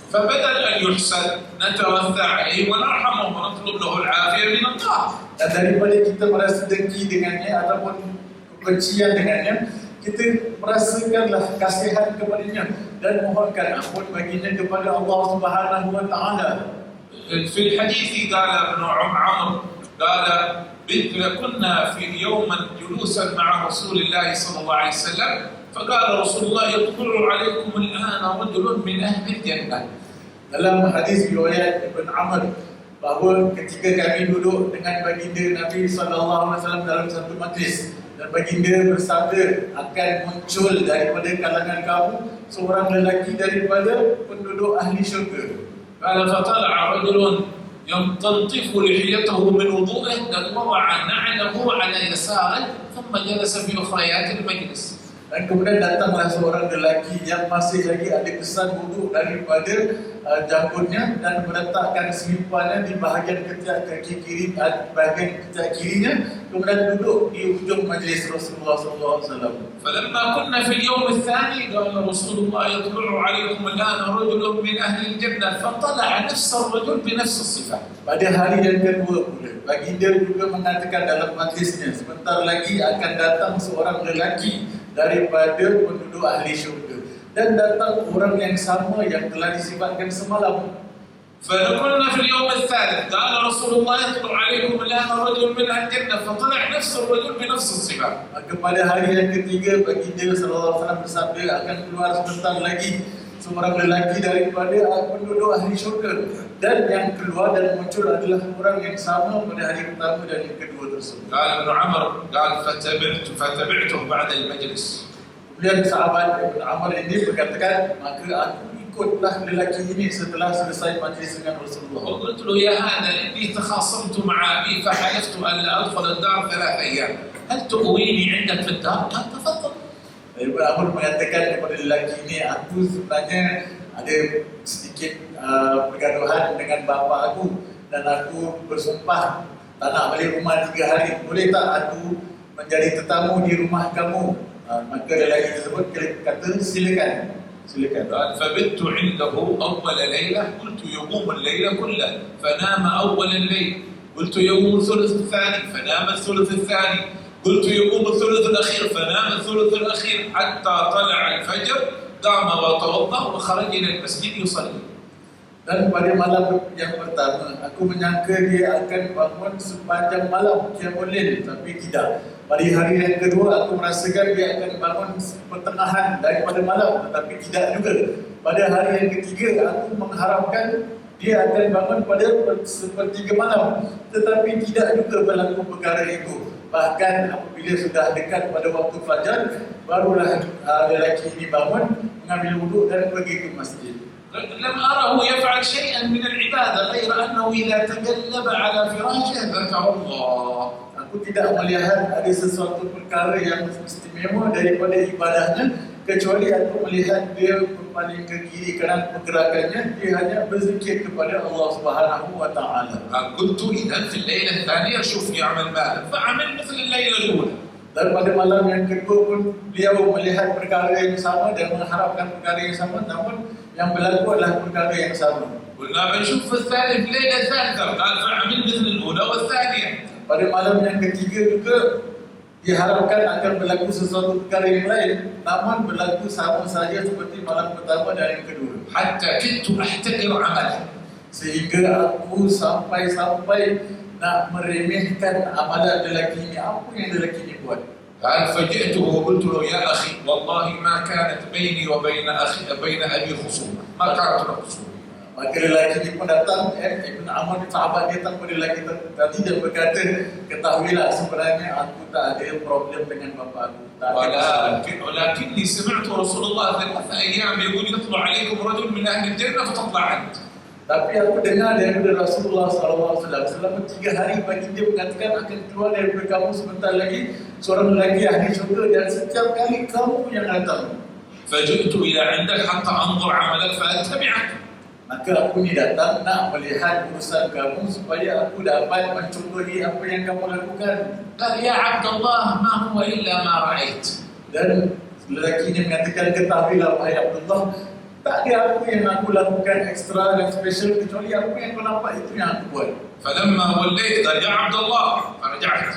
فبدل أن يحسد نتوثى عليه ونرحمه ونطلب له العافية من الله. Dan daripada kita merasa dengki dengannya ataupun kebencian dengannya, kita merasakanlah kasihan kepadanya dan mohonkan ampun baginya kepada Allah Subhanahu Wa Taala. في الحديث قال ابن عمرو قال كنا في يوما جلوسا مع رسول الله صلى الله عليه وسلم فقال رسول الله يطلع عليكم الآن رجل من أهل الجنة. Dalam hadis riwayat Ibn Amr bahawa ketika kami duduk dengan baginda Nabi SAW dalam satu majlis, dan baginda bersabda akan muncul daripada kalangan kamu seorang lelaki daripada penduduk ahli syurga. قال فطلع رجل ينطلطف لحيته من وضوءه dan وضع نعله على يساره ثم جلس في أخريات المجلس. Dan kemudian datanglah seorang lelaki yang masih lagi ada kesan wuduk daripada janggutnya dan meletakkan selipannya di bahagian ketiak kaki kiri, bahagian ketiak kirinya, kemudian duduk di ujung majlis Rasulullah SAW. فلما كنا في اليوم الثاني قال رسول الله يطلع عليكم الآن رجل من أهل الجنة فطلع نفس الرجل بنفس الصفة. Pada hari yang kedua pula, baginda juga mengatakan dalam majlisnya, sebentar lagi akan datang seorang lelaki daripada penduduk ahli syurga, dan datang orang yang sama yang telah disifatkan semalam. فنقلنا في اليوم الثالث قال رسول الله يطلع عليكم الآن رجل من أهل الجنة فطلع نفس الرجل بنفس الصفة. Maka pada hari yang ketiga, baginda SAW bersabda akan keluar sebentar lagi seorang lelaki daripada penduduk ahli syurga, dan yang keluar dan muncul adalah orang yang sama pada hari pertama dan yang kedua tersebut. قال ابن عمر قال فتبعته بعد المجلس. Kemudian sahabat Ibn Amr ini berkatakan, maka aku ikutlah lelaki ini setelah selesai majlis dengan Rasulullah. وقلت له يا هذا إني تخاصمت مع أبي فحلفت أن لا أدخل الدار 3 أيام هل تؤويني عندك في الدار؟ قال تفضل. Ibn Amr mengatakan kepada lelaki ini, aku sebenarnya ada sedikit pergaduhan dengan bapa aku dan aku bersumpah tak nak balik rumah 3 hari. Boleh tak aku menjadi tetamu di rumah kamu? Maka lelaki tersebut kata silakan. قال فبت عنده أول ليلة قلت يقوم الليل كله فنام أول الليل قلت يقوم الثلث الثاني فنام الثلث الثاني قلت يقوم الثلث الأخير فنام الثلث الأخير حتى طلع الفجر قام وتوضأ وخرج إلى المسجد يصلي. Dan pada malam yang pertama, aku menyangka dia akan bangun sepanjang malam qiyamul-lail, tapi tidak. Pada hari yang kedua, aku merasakan dia akan bangun pertengahan daripada malam, tetapi tidak juga. Pada hari yang ketiga, aku mengharapkan dia akan bangun pada sepertiga malam, tetapi tidak juga berlaku perkara itu. Bahkan apabila sudah dekat pada waktu fajar, barulah lelaki ini bangun, mengambil wuduk dan pergi ke masjid. لم أره يفعل شيئا من العبادة غير أنه إذا تقلب على فراشه ذكر الله. Aku tidak melihat ada sesuatu perkara yang istimewa daripada ibadahnya, kecuali aku melihat dia berpaling ke kiri kerana pergerakannya, dia hanya berzikir kepada Allah Subhanahu wa taala. قلت إذا في الليلة الثانية شوف يعمل ماذا فعمل مثل الليلة الأولى. Dan pada malam yang kedua pun beliau melihat perkara yang sama dan mengharapkan perkara yang sama, namun yang berlaku adalah perkara yang sama. قلنا بنشوف في الثاني في الليلة الثالثة قال فعمل مثل الأولى والثانية. Pada malam yang ketiga juga diharapkan akan berlaku sesuatu perkara yang lain, namun berlaku sama saja seperti malam pertama dan yang kedua. حتى كدت أحتقر عمله. Sehingga aku sampai nak meremehkan amalan lelaki ini. Apa yang lelaki ini buat? قال فجئته وقلت له يا أخي والله ما كانت بيني وبين أبي خصومة ما كانت له خصومة. Maka lelaki ini pun datang, Ibn Amr sahabat dia datang pada lelaki tadi dan berkata, ketahuilah sebenarnya aku tak ada problem dengan bapa aku. ولكني سمعت رسول الله 3 أيام يقول يطلع عليكم رجل من أهل الجنة فتطلع أنت. Tapi aku dengar daripada Rasulullah SAW selama 3 hari baginda mengatakan akan keluar daripada kamu sebentar lagi seorang lelaki ahli syurga, dan setiap kali kamu yang datang. فجئت إلى عندك حتى أنظر عملك فأتبعك. Maka aku ni datang nak melihat urusan kamu supaya aku dapat mencontohi apa yang kamu lakukan. قال يا عبد الله ما هو إلا ما رأيت. Dan lelaki ini mengatakan, ketahuilah wahai Abdullah, tak ada apa yang aku lakukan ekstra dan spesial kecuali apa yang kau nampak itu yang aku buat. فلما وليت قال يا عبد الله فرجعت.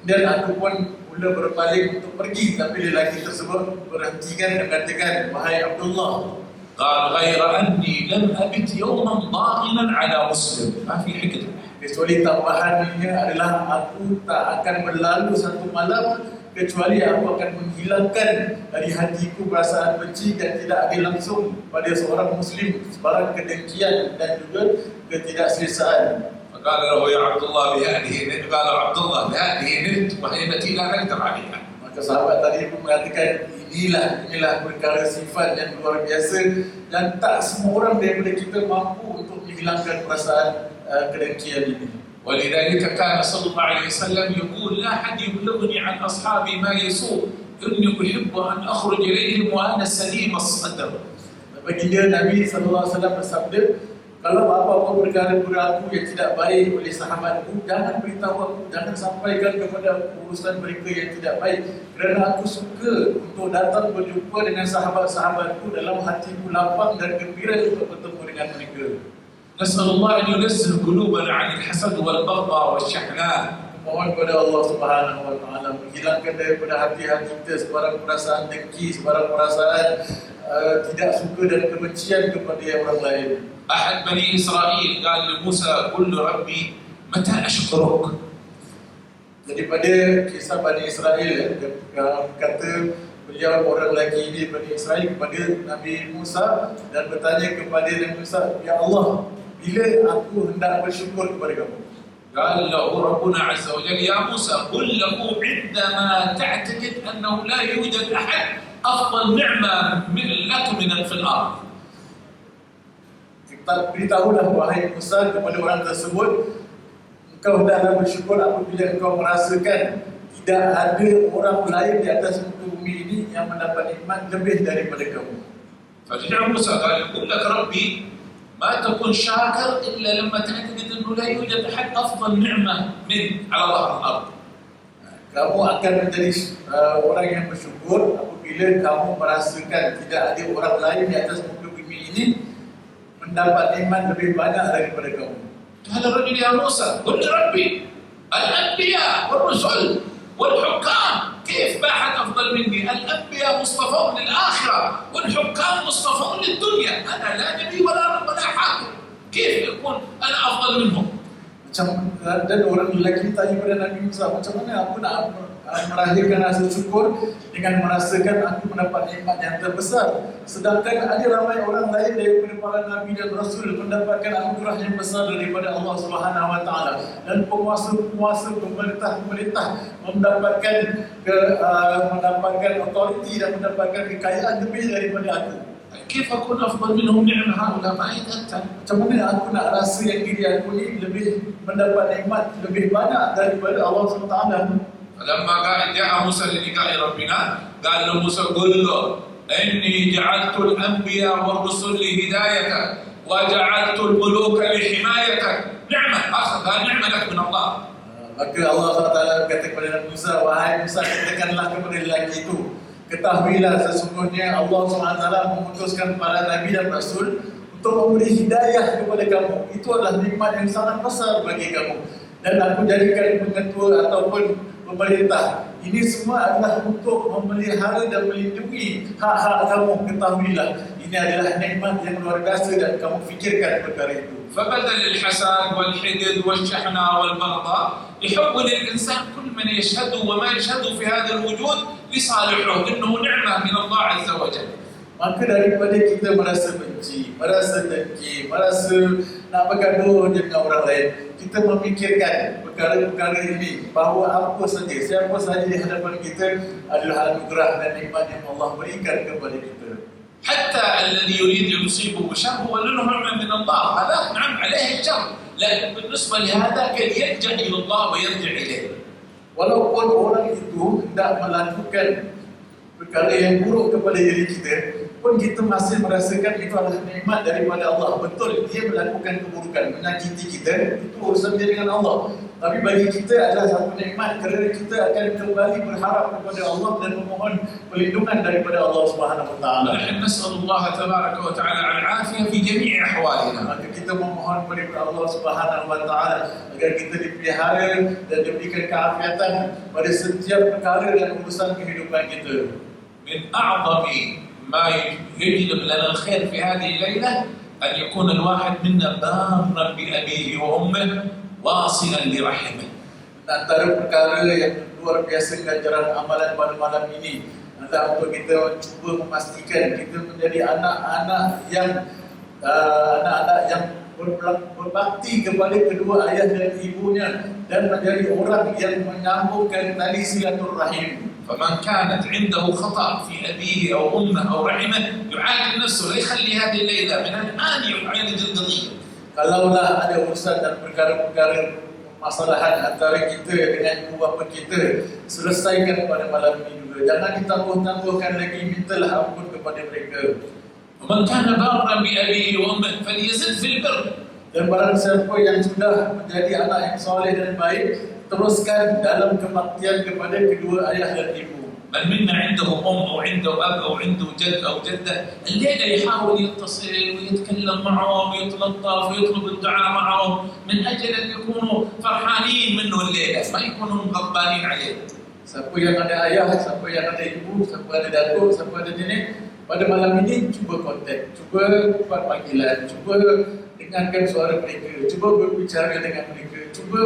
Dan aku pun mula berpaling untuk pergi, tapi lelaki tersebut berhentikan dan mengatakan, wahai Abdullah, قال غير أني لم أبت يوما ضامنا على مسلم ما في حقد. kecuali tambahannya adalah aku tak akan berlalu satu malam kecuali aku akan menghilangkan dari hatiku perasaan benci dan tidak adil langsung pada seorang Muslim sebarang kedengkian dan juga ketidakselesaan. فقال له يا عبد الله بهذه قال عبد الله بهذه نلت وهي التي لا نقدر عليها. Maka sahabat tadi pun mengatakan, inilah perkara sifat yang luar biasa dan tak semua orang daripada kita mampu untuk menghilangkan perasaan kedengkian ini. ولذلك كان صلى الله عليه وسلم يقول لا أحد يبلغني عن أصحابي ما يسوء إني أحب أن أخرج إليهم وأنا سليم الصدر. Baginda Nabi SAW bersabda, kalau apa-apa perkara berlaku yang tidak baik oleh sahabatku, jangan beritahu aku, jangan sampaikan kepada urusan mereka yang tidak baik, kerana aku suka untuk datang berjumpa dengan sahabat-sahabatku dalam hatiku lapang dan gembira untuk bertemu dengan mereka. نسأل الله أن ينزه قلوبنا عن الحسد والبغضاء والشحناء. Mohon kepada Allah Subhanahu Wa Taala menghilangkan daripada hati-hati kita sebarang perasaan dengki, sebarang perasaan tidak suka dan kebencian kepada yang orang lain. أحد بني إسرائيل قال لموسى قل ربي متى أشكرك. Jadi pada kisah Bani Israel, kata beliau orang lelaki ini Bani Israel kepada Nabi Musa dan bertanya kepada Nabi Musa, ya Allah, bila aku hendak bersyukur kepada kamu? قال له ربنا عز وجل يا موسى قل له عندما تعتقد أنه لا يوجد أحد أفضل نعمة لك من في الأرض. Beritahulah wahai Musa kepada orang tersebut, engkau hendaklah bersyukur apabila engkau merasakan tidak ada orang lain di atas muka bumi ini yang mendapat nikmat lebih daripada kamu. فرجع موسى قال يقول لك ربي ما تكون شاكر إلا لما تعتقد أنه لا يوجد أحد أفضل نعمة منك على ظهر الأرض. Kamu akan menjadi orang yang bersyukur apabila kamu merasakan tidak ada orang lain di atas muka bumi ini mendapat nikmat lebih banyak daripada kamu. هذا الرجل يا موسى قل لربي الأنبياء والرسل والحكام كيف واحد أفضل مني؟ الأنبياء مصطفون للآخرة والحكام مصطفون للدنيا، أنا لا نبي ولا حاكم، كيف يكون أنا أفضل منهم؟ Dan orang lelaki tanya kepada Nabi Musa, macam mana aku nak melahirkan rasa syukur dengan merasakan aku mendapat nikmat yang terbesar, sedangkan ada ramai orang lain daripada para Nabi dan Rasul mendapatkan anugerah yang besar daripada Allah Subhanahu Wa Taala, dan penguasa-penguasa, pemerintah mendapatkan autoriti dan mendapatkan kekayaan lebih daripada aku. كيف أكون أفضل منهم نعمة هؤلاء ما يتأتى. Macam mana aku nak rasa yang diri aku ni lebih mendapat nikmat lebih banyak daripada Allah SWT. فلما جاء موسى للقاء ربنا قال له موسى قل له إني جعلت الأنبياء والرسل لهدايتك وجعلت الملوك لحمايتك نعمة أخذها نعمة لك من الله. Maka Allah SWT kata kepada Nabi Musa, wahai Musa, katakanlah kepada lelaki itu, ketahuilah sesungguhnya Allah SWT memutuskan para Nabi dan Rasul untuk memberi hidayah kepada kamu. Itu adalah nikmat yang sangat besar bagi kamu. Dan aku jadikan pengetua ataupun pemerintah. Ini semua adalah untuk memelihara dan melindungi hak-hak kamu. Ketahuilah, ini adalah nikmat yang luar biasa dan kamu fikirkan perkara itu. فبدل الحسد والحقد والشحنة والبغضاء يحول الإنسان كل من يشهد وما يشهد في هذا الوجود لصالحه إنه نعمة من الله عز وجل. Maka daripada kita merasa benci, merasa dengki, merasa nak bergaduh dengan orang lain, kita memikirkan perkara-perkara ini bahawa apa saja, siapa saja di hadapan kita adalah anugerah dan nikmat yang Allah berikan kepada kita. حتى الذي يريد أن يصيبه بشر هو له نعمة من الله، هذا نعم عليه الشر، لكن بالنسبة لهذا كان يرجع إلى الله ويرجع إليه. Walaupun orang itu hendak melakukan perkara yang buruk kepada diri kita, pun kita masih merasakan itu adalah nikmat daripada Allah. Betul, dia melakukan keburukan, menyakiti kita, itu urusan dia dengan Allah. Tapi bagi kita adalah satu nikmat kerana kita akan kembali berharap kepada Allah dan memohon perlindungan daripada Allah Subhanahu Wa Taala. نحن نسأل الله تبارك وتعالى العافية في جميع أحوالنا. Maka kita memohon kepada Allah Subhanahu Wa Taala agar kita dipelihara dan diberikan keafiatan pada setiap perkara dan urusan kehidupan kita. من أعظم ما يجلب لنا الخير في هذه الليلة أن يكون الواحد منا بارا بأبيه وأمه واصلا لرحمه. Antara perkara yang luar biasa ganjaran amalan pada malam ini adalah untuk kita cuba memastikan kita menjadi anak-anak yang berbakti kepada kedua ayah dan ibunya dan menjadi orang yang menyambungkan tali silaturahim. فمن كانت عنده خطأ في أبيه أو أمه أو رحمه يعالج نفسه، لا يخلي هذه الليلة من الآن يعالج القضية. Kalaulah ada urusan dan perkara-perkara permasalahan antara kita dengan ibu bapa kita, selesaikan pada malam ini juga. Jangan ditambah-tambahkan lagi, mintalah ampun kepada mereka. ومن كان بارا بأبيه وأمه فليزد في البر. Dan barang siapa yang sudah menjadi anak yang soleh dan baik, teruskan dalam kebaktian kepada kedua ayah dan ibu. من منا عنده أم أو عنده أب أو عنده جد أو جدة الليلة يحاول يتصل ويتكلم معهم ويتلطف ويطلب الدعاء معهم من أجل أن يكونوا فرحانين منه الليلة ما يكونوا غضبانين عليه. Siapa yang ada ayah, siapa yang ada ibu, siapa ada datuk, siapa ada nenek, pada malam ini cuba kontak, cuba buat panggilan, cuba dengarkan suara mereka, cuba berbicara dengan mereka, cuba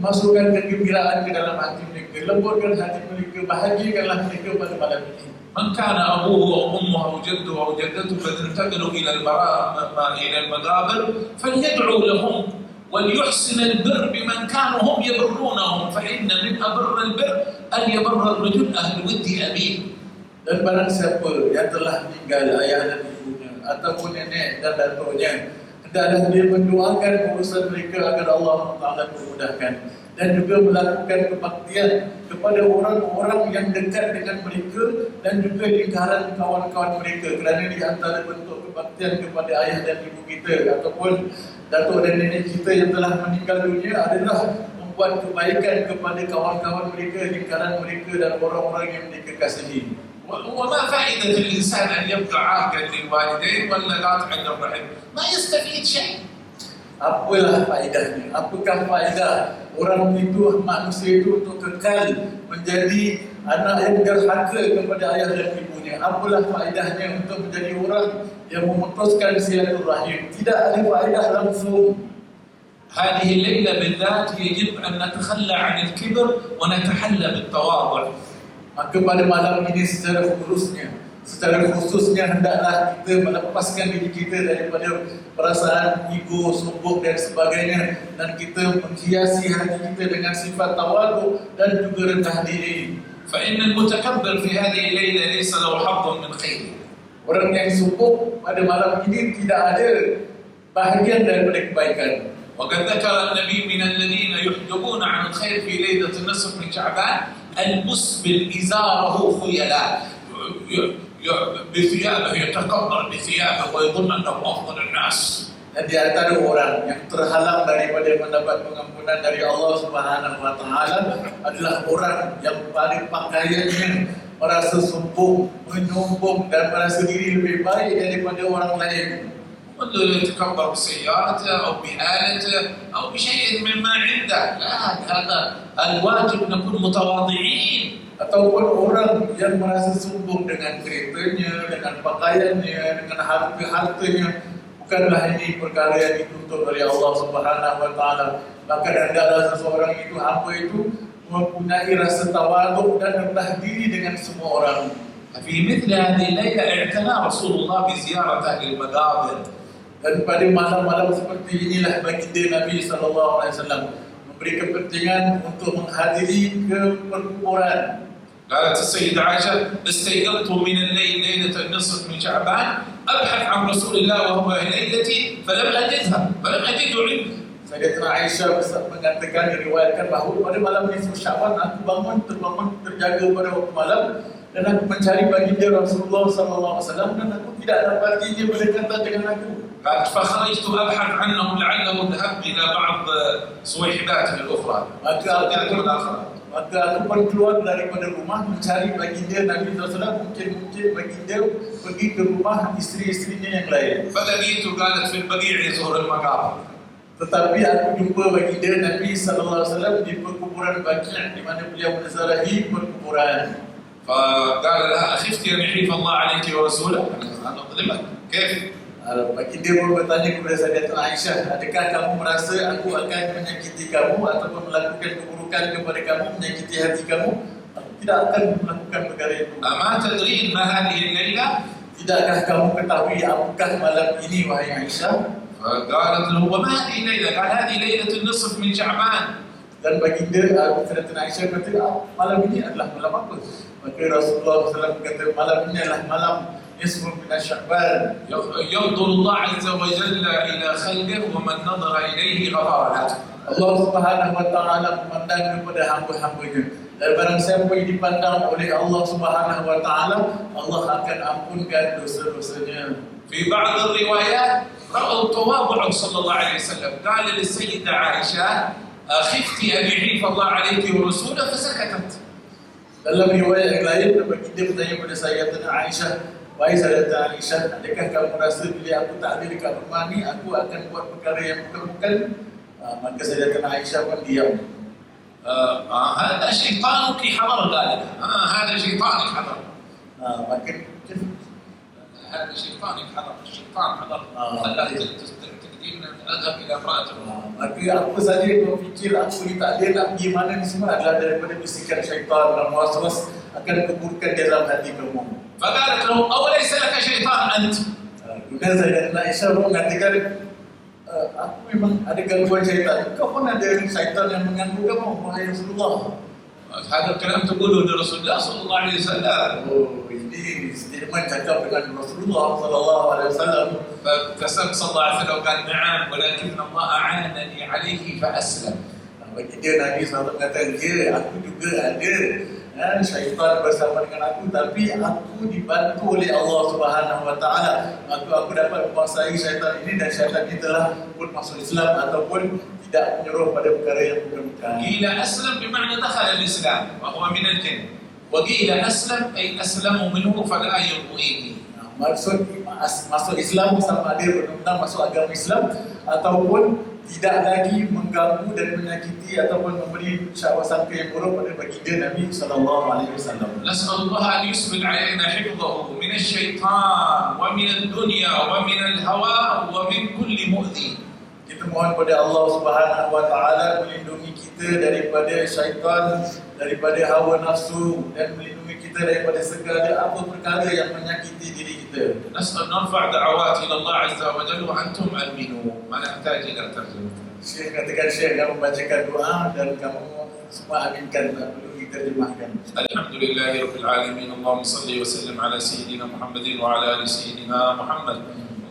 masukkan kegembiraan ke dalam hati mereka, lembutkan hati mereka, bahagiakanlah mereka pada malam ini. من كان أبوه أو أمه أو جده أو جدته قد انتقلوا إلى إلى المقابر فليدعوا لهم وليحسن البر بمن كانوا هم يبرونهم فإن من أبر البر أن يبر الرجل أهل ود أبيه. Dan barang siapa yang telah meninggal ayah dan ibunya ataupun nenek dan datuknya, hendaklah dia mendoakan urusan mereka agar Allah Taala memudahkan, dan juga melakukan kebaktian kepada orang-orang yang dekat dengan mereka dan juga lingkaran kawan-kawan mereka, kerana di antara bentuk kebaktian kepada ayah dan ibu kita ataupun datuk dan nenek kita yang telah meninggal dunia adalah membuat kebaikan kepada kawan-kawan mereka, lingkaran mereka dan orang-orang yang mereka kasihi. وما فائدة الإنسان أن يبقى عاقا للوالدين ولا قاطع الرحم؟ ما يستفيد شيء. Apalah faedahnya? Apakah faedah orang itu, manusia itu untuk kekal menjadi anak yang derhaka kepada ayah dan ibunya? Apalah faedahnya untuk menjadi orang yang memutuskan silaturahim? Tidak ada faedah langsung. هذه الليلة بالذات يجب أن نتخلى عن الكبر ونتحلى بالتواضع. Maka pada malam ini secara khususnya hendaklah kita melepaskan diri kita daripada perasaan ego, sombong dan sebagainya, dan kita menghiasi hati kita dengan sifat tawaduk dan juga rendah diri. فإن المتكبر في هذه الليلة ليس له حظ من خير. Orang yang sombong pada malam ini tidak ada bahagian daripada kebaikan. وقد ذكر النبي من الذين يحجبون عن الخير في ليلة النصف من شعبان المسبل إزاره خيلاء بثيابه يتكبر بثيابه ويظن أنه أفضل الناس. Dan di antara orang yang terhalang daripada mendapat pengampunan dari Allah Subhanahu wa Ta'ala adalah orang yang pada pakaiannya merasa sombong, menyombong dan merasa diri lebih baik daripada orang lain. والذي يتكبر بسيارته أو بآلته أو بشيء مما عنده. لا، هذا الواجب نكون متواضعين. Ataupun orang yang merasa sombong dengan keretanya, dengan pakaiannya, dengan harta-hartanya, bukanlah ini perkara yang dituntut oleh Allah Subhanahu wa Ta'ala. Maka hendaklah seseorang itu, hamba itu mempunyai rasa tawaduk dan rendah diri dengan semua orang. في مثل هذه الليلة اعتنى رسول الله بزيارة أهل المقابر. Dan pada malam-malam seperti inilah baginda Nabi SAW memberi kepentingan untuk menghadiri ke perkuburan. قالت السيدة عائشة استيقظت من الليل ليلة النصف من شعبان أبحث عن رسول الله وهو ليلتي فلم أجده عنده. Sayyidatina Aisyah mengatakan, diriwayatkan bahawa pada malam nisfu Syaban aku terjaga pada waktu malam dan aku mencari baginda Rasulullah SAW dan aku tidak dapati dia berdekatan dengan aku. فخرجت أبحث عنه لعله ذهب إلى بعض صويحباته الأخرى. Maka aku pun keluar daripada rumah mencari baginda Nabi SAW. Mungkin baginda pergi ke rumah isteri-isterinya yang lain. فلقيت قالت في البقيع يزور المقابر. Tetapi aku jumpa baginda Nabi SAW di perkuburan Baqi' di mana beliau menziarahi perkuburan. فقال لها أخفت أن يحيف الله عليك ورسوله؟ أنا أظلمك كيف؟ Baginda pun bertanya kepada Sayyidatina Aisyah, adakah kamu merasa aku akan menyakiti kamu ataupun melakukan keburukan kepada kamu, menyakiti hati kamu? Aku tidak akan melakukan perkara itu. أما تدرين ما هذه الليلة؟ Tidakkah kamu ketahui apakah malam ini, wahai Aisyah? فقالت له وما هذه الليلة؟ قال هذه ليلة النصف من شعبان. Dan baginda Sayyidatina Aisyah kata, malam ini adalah malam apa? Maka Rasulullah SAW kata, malam ini adalah malam نصف من شعبان. ينظر الله عز وجل إلى خلقه ومن نظر إليه غفر له. Allah Subhanahu wa taala memandang kepada hamba-hambanya. Dan barang siapa yang dipandang oleh Allah Subhanahu wa taala, Allah akan ampunkan dosa-dosanya. في بعض الروايات رأوا تواضع صلى الله عليه وسلم، قال للسيدة عائشة خفت أن يعيف الله عليك ورسوله فسكتت. Dalam riwayat yang lain, dia bertanya kepada Sayyidatina Aisyah, "Wahai Sayyidatina Aisyah, adakah kamu rasa bila aku tak ada dekat rumah ni, aku akan buat perkara yang bukan?" Maka Sayyidatina Aisyah pun diam. هذا شيطانك حضر، قال هذا شيطانك حضر. Maka هذا شيطانك حضر، الشيطان حضر خلاك تقديم اذهب الى امراته. Maka apa saja kau fikir aku ni tak ada nak pergi mana ni semua adalah daripada bisikan syaitan dan waswas akan kuburkan di dalam hati kamu. فقالت له اوليس لك شيطان انت؟ Kemudian Sayyidatina Aisyah mengatakan, aku memang ada gangguan syaitan. Kau pun ada syaitan yang mengganggu kamu, wahai Rasulullah. هذا الكلام تقوله لرسول الله صلى الله عليه وسلم. Ini statement cakap dengan Rasulullah sallallahu alaihi wasallam. فسب صلى الله عليه وسلم وقال نعم ولكن الله أعانني عليه فأسلم. Bagi dia Nabi SAW kata, ya aku juga ada syaitan bersama dengan aku, tapi aku dibantu oleh Allah Subhanahu wa taala. Aku dapat menguasai syaitan ini dan syaitan ini telah pun masuk Islam ataupun tidak menyuruh pada perkara yang bukan. قيل أسلم بمعنى دخل الإسلام وهو من الجن، وقيل أسلم أي أسلموا منه فلا يرضيه. Maksud masuk Islam sama ada benar-benar masuk agama Islam ataupun tidak lagi mengganggu dan menyakiti ataupun memberi syahwat sangka yang buruk pada baginda Nabi sallallahu alaihi wasallam. نسأل الله أن يسبل علينا حفظه من الشيطان ومن الدنيا ومن الهوى ومن كل مؤذي. Kita mohon kepada Allah Subhanahu wa taala melindungi kita daripada syaitan, daripada hawa nafsu dan melindungi kita daripada segala apa perkara yang menyakiti diri kita. نسأل نرفع دعوات إلى الله عز وجل وأنتم أمنوا، ما نحتاج إلى ترجمة. Syekh katakan Syekh kamu membacakan doa dan kamu semua aminkan, tak perlu diterjemahkan. الحمد لله رب العالمين، اللهم صل وسلم على سيدنا محمد وعلى آل سيدنا محمد.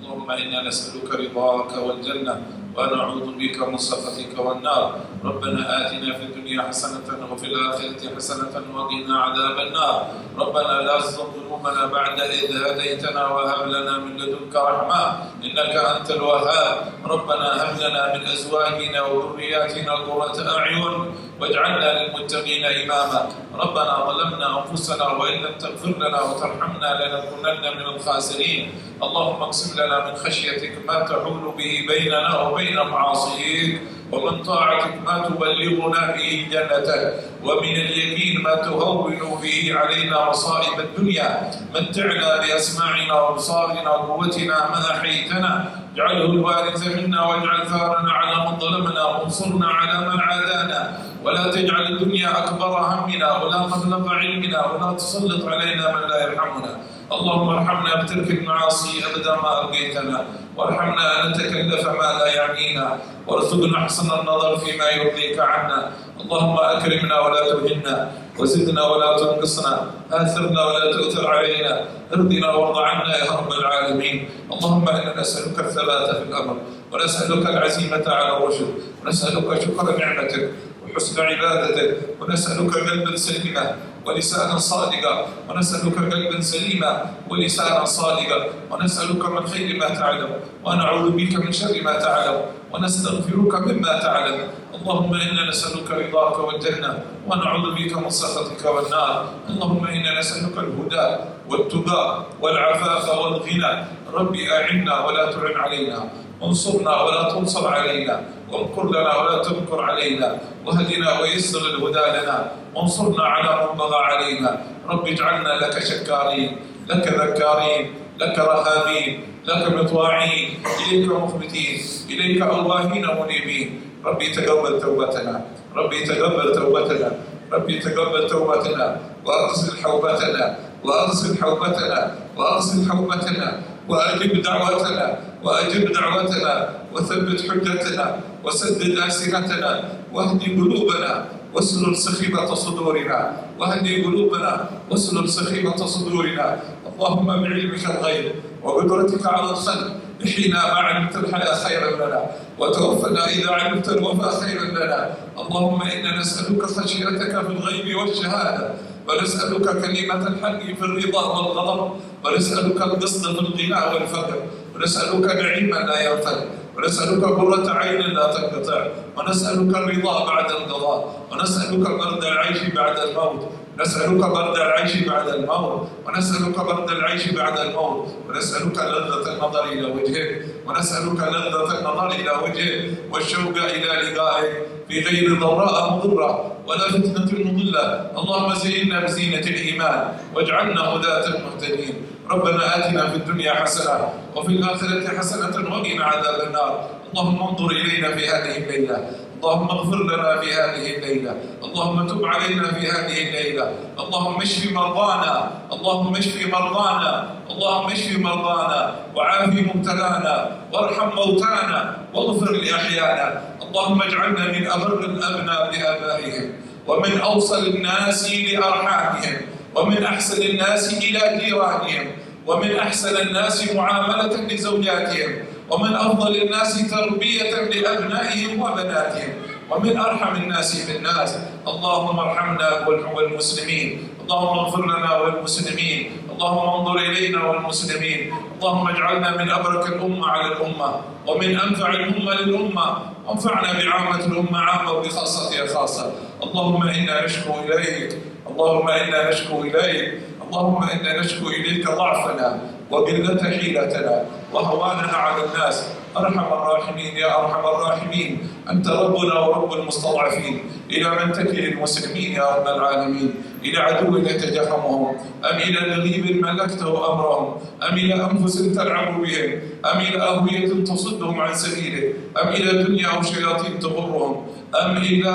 اللهم إنا نسألك رضاك والجنة ونعوذ بك من سخطك والنار. ربنا آتنا في الدنيا حسنة وفي الآخرة حسنة وقنا عذاب النار. ربنا لا تزغ قلوبنا بعد إذ هديتنا وهب لنا من لدنك رحمة إنك أنت الوهاب. ربنا هب لنا من أزواجنا وذرياتنا قرة أعين واجعلنا للمتقين إماما. ربنا ظلمنا أنفسنا وإن لم تغفر لنا وترحمنا لنكونن من الخاسرين. اللهم اقسم لنا من خشيتك ما تحول به بيننا وبين معاصيك، ومن طاعتك ما تبلغنا به جنتك، ومن اليقين ما تهون به علينا مصائب الدنيا. متعنا بأسماعنا وأبصارنا وقوتنا ما أحييتنا، اجعله الوارث منا واجعل ثارنا على من ظلمنا وانصرنا على من عادانا، ولا تجعل الدنيا أكبر همنا ولا مبلغ علمنا ولا تسلط علينا من لا يرحمنا. اللهم ارحمنا بترك المعاصي أبدا ما أبقيتنا، وارحمنا أن نتكلف ما لا يعنينا، وارزقنا حسن النظر فيما يرضيك عنا. اللهم أكرمنا ولا تهنا، وزدنا ولا تنقصنا، آثرنا ولا تؤثر علينا، ارضنا وارض عنا يا رب العالمين. اللهم إنا نسألك الثبات في الأمر، ونسألك العزيمة على الرشد، ونسألك شكر نعمتك وحسن عبادتك، ونسألك قلبا سليما ولسانا صادقا، ونسألك قلبا سليما ولسانا صادقا، ونسألك من خير ما تعلم، ونعوذ بك من شر ما تعلم، ونستغفرك مما تعلم. اللهم إنا نسألك رضاك والجنة، ونعوذ بك من سخطك والنار. اللهم إنا نسألك الهدى والتقى والعفاف والغنى. ربي أعنا ولا تعن علينا، انصرنا ولا تنصر علينا، وامكر لنا ولا تمكر علينا، واهدنا ويسر الهدى لنا، وانصرنا على من بغى علينا. رب اجعلنا لك شكارين، لك ذكارين، لك رهابين، لك مطواعين، إليك مخبتين، إليك أواهين منيبين. ربي تقبل توبتنا، ربي تقبل توبتنا، ربي تقبل توبتنا، وأغسل حوبتنا، وأغسل حوبتنا، وأغسل حوبتنا، وأجب دعوتنا، وأجب دعوتنا، وثبت حجتنا، وسدد ألسنتنا، واهدي قلوبنا، واسلل سخيمة صدورنا، واهدي قلوبنا، واسلل سخيمة صدورنا. اللهم بعلمك الغيب وقدرتك على الخلق احينا ما علمت الحياة خيرا لنا وتوفنا إذا علمت الوفاة خيرا لنا. اللهم إنا نسألك خشيتك في الغيب والشهادة، ونسألك كلمة الحق في الرضا والغضب، ونسألك القسط في الغنى والفقر، ونسألك نعيما لا ينفد، ونسألك قرة عين لا تنقطع، ونسألك الرضا بعد القضاء، ونسألك برد العيش بعد الموت، نسألك برد العيش بعد الموت، ونسألك برد العيش بعد الموت، ونسألك لذة النظر إلى وجهك، ونسألك لذة النظر إلى وجهك والشوق إلى لقائك في غير ضراء مضرة ولا فتنة مضلة. اللهم زينا بزينة الإيمان واجعلنا هداة مهتدين. ربنا آتنا في الدنيا حسنة وفي الآخرة حسنة وقنا عذاب النار. اللهم انظر إلينا في هذه الليلة، اللهم اغفر لنا في هذه الليلة، اللهم تب علينا في هذه الليلة، اللهم اشف مرضانا، اللهم اشف مرضانا، اللهم اشف مرضانا وعافي مبتلانا وارحم موتانا واغفر لأحيانا. اللهم اجعلنا من أبر الأبناء لآبائهم ومن أوصل الناس لأرحامهم ومن أحسن الناس إلى جيرانهم ومن أحسن الناس معاملة لزوجاتهم ومن أفضل الناس تربية لأبنائهم وبناتهم ومن أرحم الناس بالناس. اللهم ارحمنا والمسلمين، اللهم اغفر لنا والمسلمين، اللهم انظر إلينا والمسلمين. اللهم اجعلنا من أبرك الأمة على الأمة ومن أنفع الأمة للأمة، وانفعنا بعامة الأمة عامة وبخاصتها خاصة. اللهم إنا نشكو إليك، اللهم إنا نشكو إليك، اللهم إنا نشكو إليك ضعفنا وقلة حيلتنا وهواننا على الناس. أرحم الراحمين يا أرحم الراحمين، أنت ربنا ورب المستضعفين. إلى من تكل المسلمين يا رب العالمين؟ إلى عدو يتجهمهم أم إلى لغيب ملكته أمرهم أم إلى أنفس تلعب بهم أم إلى أهوية تصدهم عن سبيله أم إلى دنيا أو شياطين تغرهم أم إلى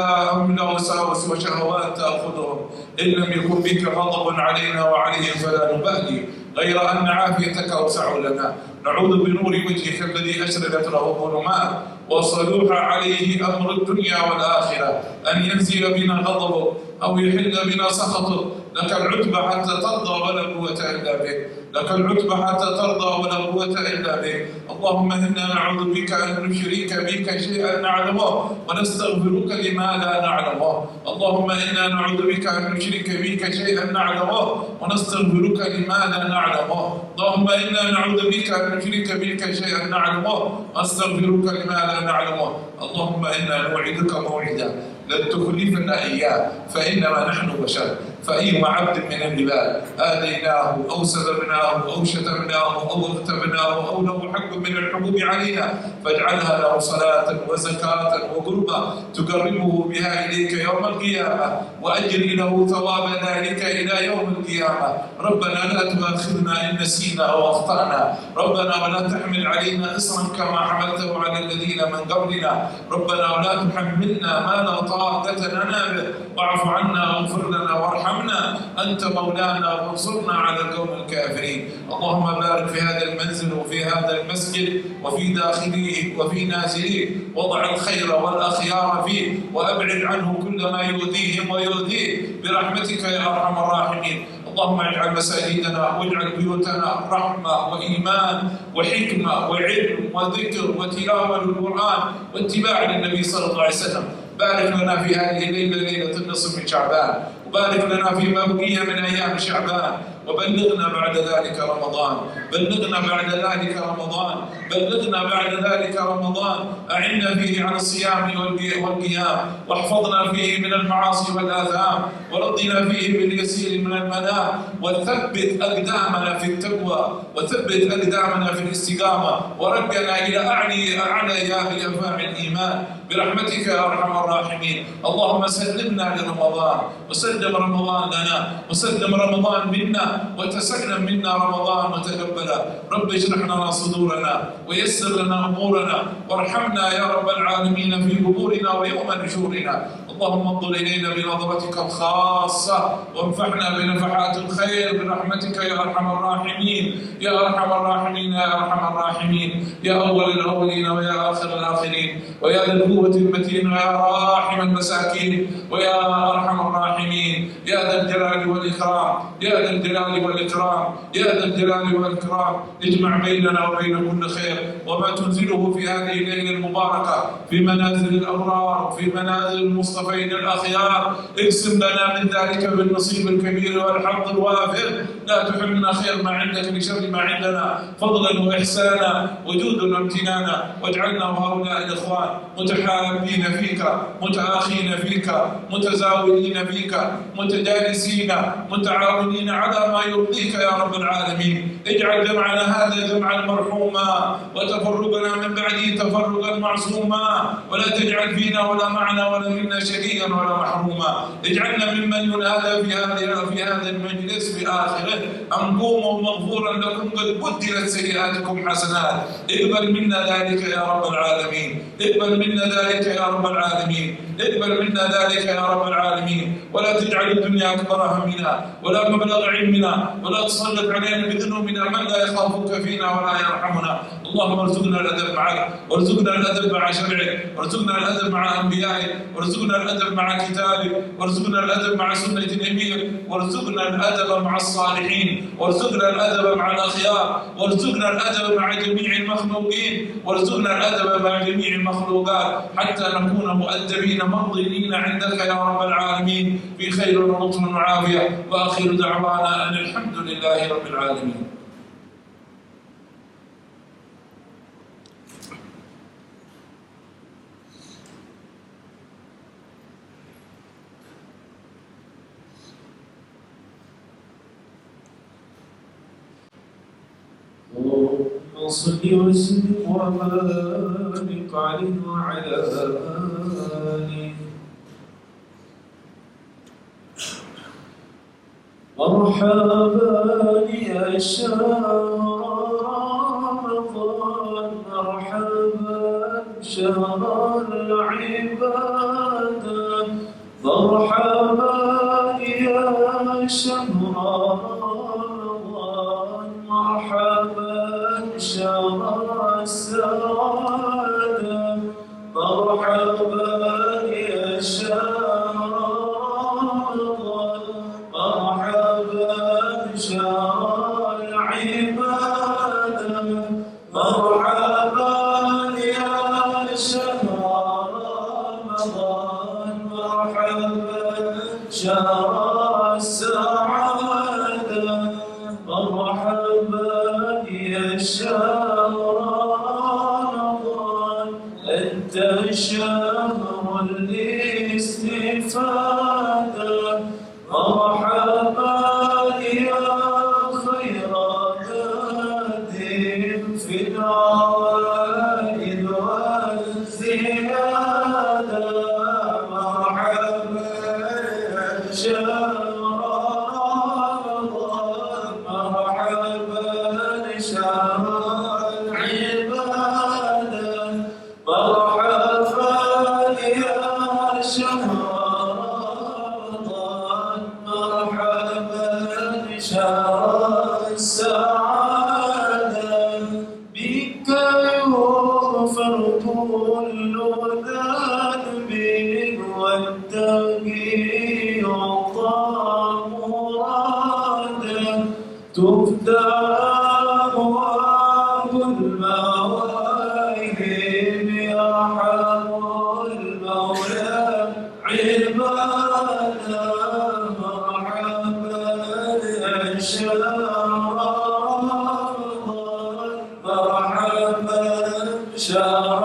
وساوس وشهوات تأخذهم؟ إن لم يكن بك غضب علينا وعليهم فلا نبالي، غير أن عافيتك أوسع لنا. نعوذ بنور وجهك الذي أشرقت له الظلمات وصلوح عليه أمر الدنيا والآخرة أن ينزل بنا غضبك أو يحل بنا سخطك. لك العتبى حتى ترضى ولا قوة إلا بك، لك العتبى حتى ترضى ولا قوة إلا بك. اللهم إنا نعوذ بك أن نشرك بك شيئا نعلمه ونستغفرك لما لا نعلمه. اللهم إنا نعوذ بك أن نشرك بك شيئا نعلمه ونستغفرك لما لا نعلمه. اللهم إنا نعوذ بك أن نشرك بك شيئا نعلمه ونستغفرك لما لا نعلمه. اللهم إنا نوعدك موعدا لن تخلفنا إياه، فإنما نحن بشر، فأي عبد من العباد آذيناه أو سببناه أو شتمناه أو اغتبناه أو له حق من الحقوق علينا فاجعلها له صلاة وزكاة وقربة تقربه بها إليك يوم القيامة، وأجري له ثواب ذلك إلى يوم القيامة. ربنا لا تؤاخذنا إن نسينا أو أخطأنا، ربنا ولا تحمل علينا إصرا كما حملته على الذين من قبلنا، ربنا ولا تحملنا ما لا طاقة لنا به، واعف عنا واغفر لنا وارحمنا، أنت مولانا وانصرنا على القوم الكافرين. اللهم بارك في هذا المنزل وفي هذا المسجد وفي داخله وفي نازله، وضع الخير والأخيار فيه وأبعد عنه كل ما يؤذيهم ويؤذيه برحمتك يا أرحم الراحمين. اللهم اجعل مساجدنا واجعل بيوتنا رحمة وإيمان وحكمة وعلم وذكر وتلاوة للقرآن واتباع للنبي صلى الله عليه وسلم. بارك لنا في هذه الليلة، ليلة النصف من شعبان، وبارك لنا فيما بقي من أيام شعبان، وبلغنا بعد ذلك رمضان، بلغنا بعد ذلك رمضان، بلغنا بعد ذلك رمضان. أعنا فيه على الصيام والقيام، واحفظنا فيه من المعاصي والآثام، ورضنا فيه باليسير من المنام، وثبت أقدامنا في التقوى، وثبت أقدامنا في الاستقامة، ورجنا إلى أعلى أفاق الإيمان برحمتك يا أرحم الراحمين. اللهم سلمنا لرمضان، وسلم رمضان لنا، وسلم رمضان منا، وتسلم منا رمضان وتقبله. رب اشرح لنا صدورنا ويسر لنا أمورنا، وارحمنا يا رب العالمين في قبورنا ويوم نشورنا. اللهم انظر إلينا بنظرتك الخاصة، وانفعنا بنفحات الخير برحمتك يا أرحم الراحمين، يا أرحم الراحمين، يا أرحم الراحمين، يا أول الأولين ويا آخر الآخرين، ويا ذا القوة المتين ويا راحم المساكين ويا أرحم الراحمين يا ذا الجلال والإكرام يا ذا الجلال والإكرام يا ذا الجلال والإكرام. اجمع بيننا وبين كل خير وما تنزله في هذه الليلة المباركة في منازل الأبرار وفي منازل المصطفين الأخيار. اقسم لنا من ذلك بالنصيب الكبير والحظ الوافر. لا تحرمنا خير ما عندك لشر ما عندنا فضلا وإحسانا وجودا وامتنانا. واجعلنا وهؤلاء الإخوان متحابين فيك متآخين فيك متزاورين فيك متجالسين متعاونين على ما يرضيك يا رب العالمين. اجعل جمعنا هذا جمعا مرحوما وتفرقنا من بعده تفرقا معصوما ولا تجعل فينا ولا معنا ولا منا شقيا ولا محروما. اجعلنا ممن ينادى في هذا المجلس في آخره أن قوموا مغفورا لكم قد بدلت سيئاتكم حسنات. اقبل منا ذلك يا رب العالمين اقبل منا ذلك يا رب العالمين اقبل منا ذلك يا رب العالمين. ولا تجعل الدنيا أكبر همنا ولا مبلغ علمنا ولا تسلط علينا بذنوبنا من لا يخافك فينا ولا يرحمنا. اللهم ارزقنا الأدب معك وارزقنا الأدب مع شرعك وارزقنا الأدب مع أنبيائك وارزقنا الأدب مع كتابك وارزقنا الأدب مع سنة نبيك وارزقنا الأدب مع الصالحين وارزقنا الأدب مع الأخيار وارزقنا الأدب مع جميع المخلوقين وارزقنا الأدب مع جميع المخلوقات حتى نكون مؤدبين مرضيين عندك يا رب العالمين في خير ولطف وعافية. وآخر دعوانا أن الحمد لله رب العالمين. اللهم صل وسلم وبارك عليه وعلى آله. مرحبا يا شهر رمضان مرحبا شهر العبادة مرحبا يا شهر رمضان مرحبا شهر السعادة مرحبا يا شهر رمضان مرحبا شهر العبادة مرحبا يا شهر رمضان مرحبا شهر السعادة مرحبا يا شهر رمضان أنت شهر الاستفادة مرحبا يا خير قادم في العوائد والزيادة مرحبا يا شهر رمضان مرحبا شهر العبادة مرحبا يا شهر رمضان مرحبا شهر السعادة بك يغفر كل ذنب والتقي يعطى مرادا تفتح أبواب المواهب يرحم المولى عباده مرحبا يا شهر رمضان مرحبا شهر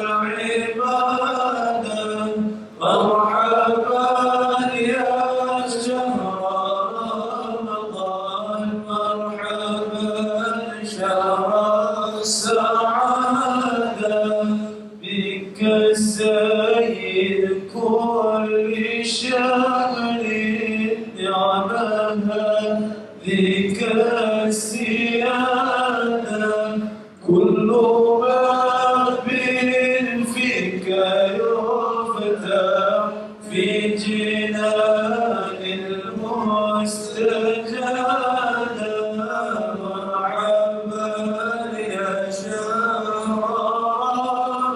العبادة مرحبا يا شهر رمضان مرحبا شهر السعادة بك السيد كل شهر نعمها ذيك السيادة كل باب فيك يفتح في جنان المستجادة مرحبا يا شهر رمضان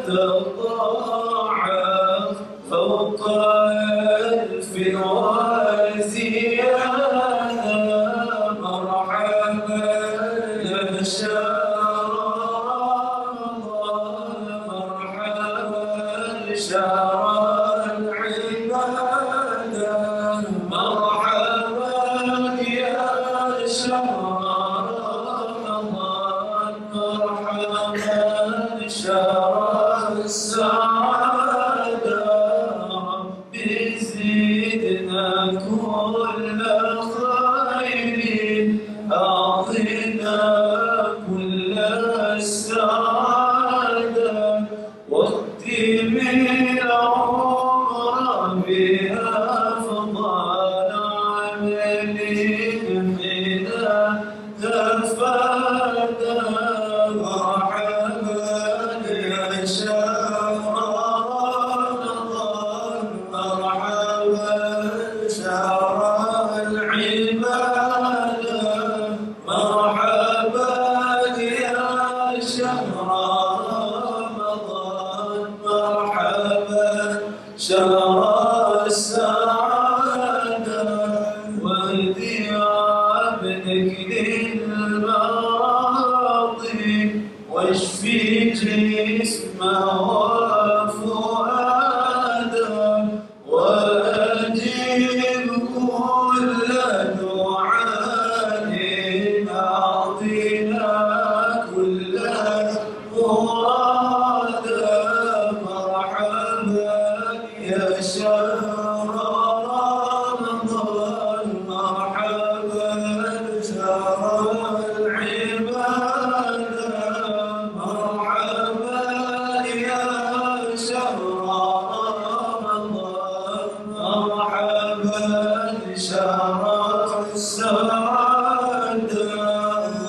تضاعف فوق 1000 وزيادة. مرحبا يا شهر رمضان، مرحبا شهر العبادة، مرحبا يا شهر رمضان، مرحبا شهر السعادة. ربي زدنا كل خير، أعطنا كل السعادة، واختم العمر بأفضل عمل إذا تفادى. مرحبا يا شهر رمضان، مرحبا شهر العبادة، مرحبا يا شهر رمضان، مرحبا شهر السعادة. واهدي عبدك للماضي واشفي جسمه وفؤاده، وأجب كل دعاء، أعطنا كل مراد. مرحبا يا شهر رمضان، مرحبا شهر العبادة، مرحبا يا شهر رمضان، مرحبا شهر السعادة.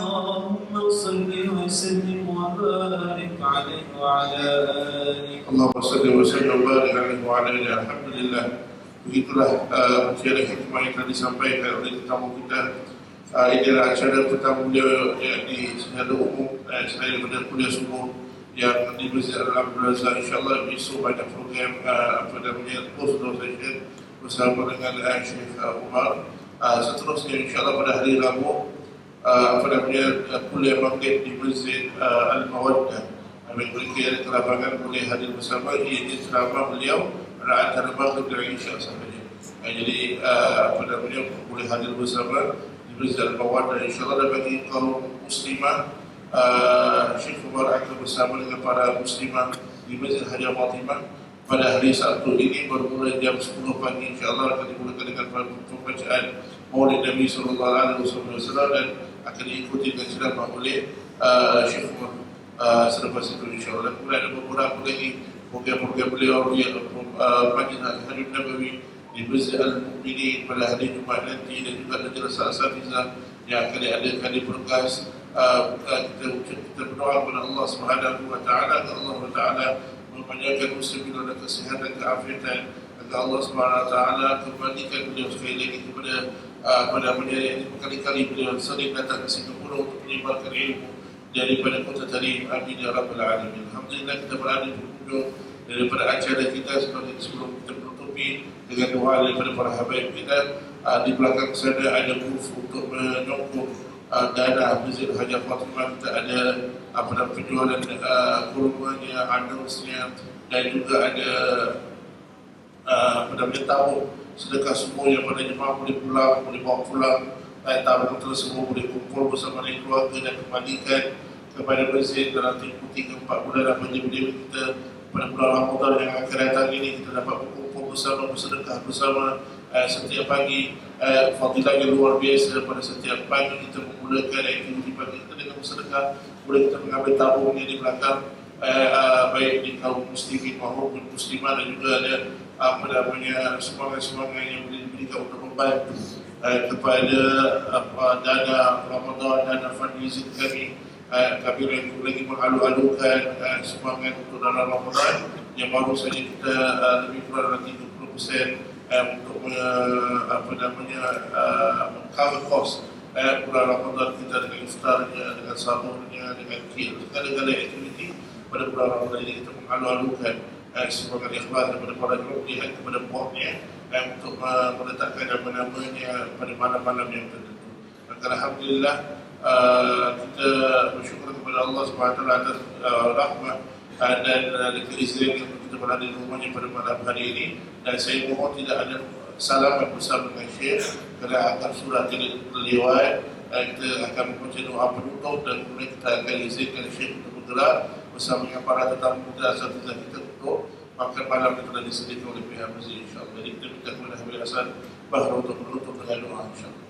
اللهم صل وسلم وبارك عليه وعلى آله. Allahumma salli wa sallim wa barik alaihi wa ala alihi. Alhamdulillah. Begitulah tiada hikmah yang telah disampaikan oleh tetamu kita. Inilah acara pertama beliau di secara umum selain daripada kuliah subuh yang di Masjid Al-Abdul Razak. InsyaAllah besok banyak program post-session bersama dengan Syekh Umar. Seterusnya insyaAllah pada hari Rabu kuliah maghrib di Masjid Al-Mawaddah. Mereka yang kelapangan boleh hadir bersama. Ia ceramah beliau antara maghrib dan isyak sahaja. Jadi boleh hadir bersama di Masjid Al-Mawaddah. InsyaAllah dan bagi kaum muslimah, Syekh Umar akan bersama dengan para muslimah di Masjid Hajar Fatimah pada hari Sabtu ini bermula jam 10 pagi. InsyaAllah akan dimulakan dengan pembacaan Maulid Nabi SAW dan akan diikuti dengan ceramah oleh Syekh Umar selepas itu insyaAllah. Kemudian ada beberapa lagi program-program beliau yang Majlis Hadis Nabawi di Masjid Al-Mu'minin pada hari Jumaat nanti, dan juga ada Jalsah Asatizah yang akan diadakan di Pergas. Kita berdoa kepada Allah Subhanahu wa taala agar Allah Taala mempanjangkan muslimin dan kesihatan, keafiatan, agar Allah Subhanahu wa taala kembalikan beliau sekali lagi kepada yang berkali-kali beliau sering datang ke Singapura untuk menyebarkan ilmu daripada kota Tarim. Amin ya rabbal alamin. Alhamdulillah kita berada di penghujung daripada acara kita. Seperti sebelum kita menutupi dengan doa daripada para habaib kita, di belakang sana ada booth untuk menyokong dana Masjid Hajar Fatimah. Kita ada penjualan kurbannya, annosnya, dan juga ada tahu sedekah semua yang pada jemaah boleh pulang, boleh bawa pulang. Tamu tersebut boleh kumpul bersama dengan keluarga dan kembalikan kepada masjid dalam tempoh 3-4 bulan apa je boleh kita pada bulan Ramadan yang akan datang ini. Kita dapat berkumpul bersama, bersedekah bersama setiap pagi. Fadilah yang luar biasa pada setiap pagi kita memulakan aktiviti pagi kita dengan bersedekah. Boleh kita mengambil tabungnya di belakang, baik di kaum muslimin maupun muslimah, dan juga ada semangat-semangat yang boleh diberikan untuk membantu kepada dana Ramadan, dana fundraising kami. Kami lagi mengalu-alukan semangat untuk dana Ramadan yang baru saja kita lebih kurang 30% untuk cover cost bulan Ramadan kita dengan iftarnya, dengan sahurnya, dengan segala-gala aktiviti. pada bulan Ramadan ini kita mengalu-alukan semangat ikhlas daripada para guru lihat kepada puaknya untuk meletakkan nama-namanya pada malam-malam yang tertentu. Maka alhamdulillah kita bersyukur kepada Allah SWT atas rahmat dan keizzinan yang kita berada di rumahnya pada malam hari ini. Dan saya mohon tidak ada salaman bersama dengan Syekh kerana akan surah tidak terlewat. Kita akan membaca doa penutup dan kemudian kita akan izinkan Syekh untuk bergerak bersama dengan para tetamu kita asal-asal kita untuk makan malam yang telah disediakan oleh pihak masjid, insyaAllah. Jadi kita minta kepada Habib Hasan Bahra untuk menutup dengan doa, insyaAllah.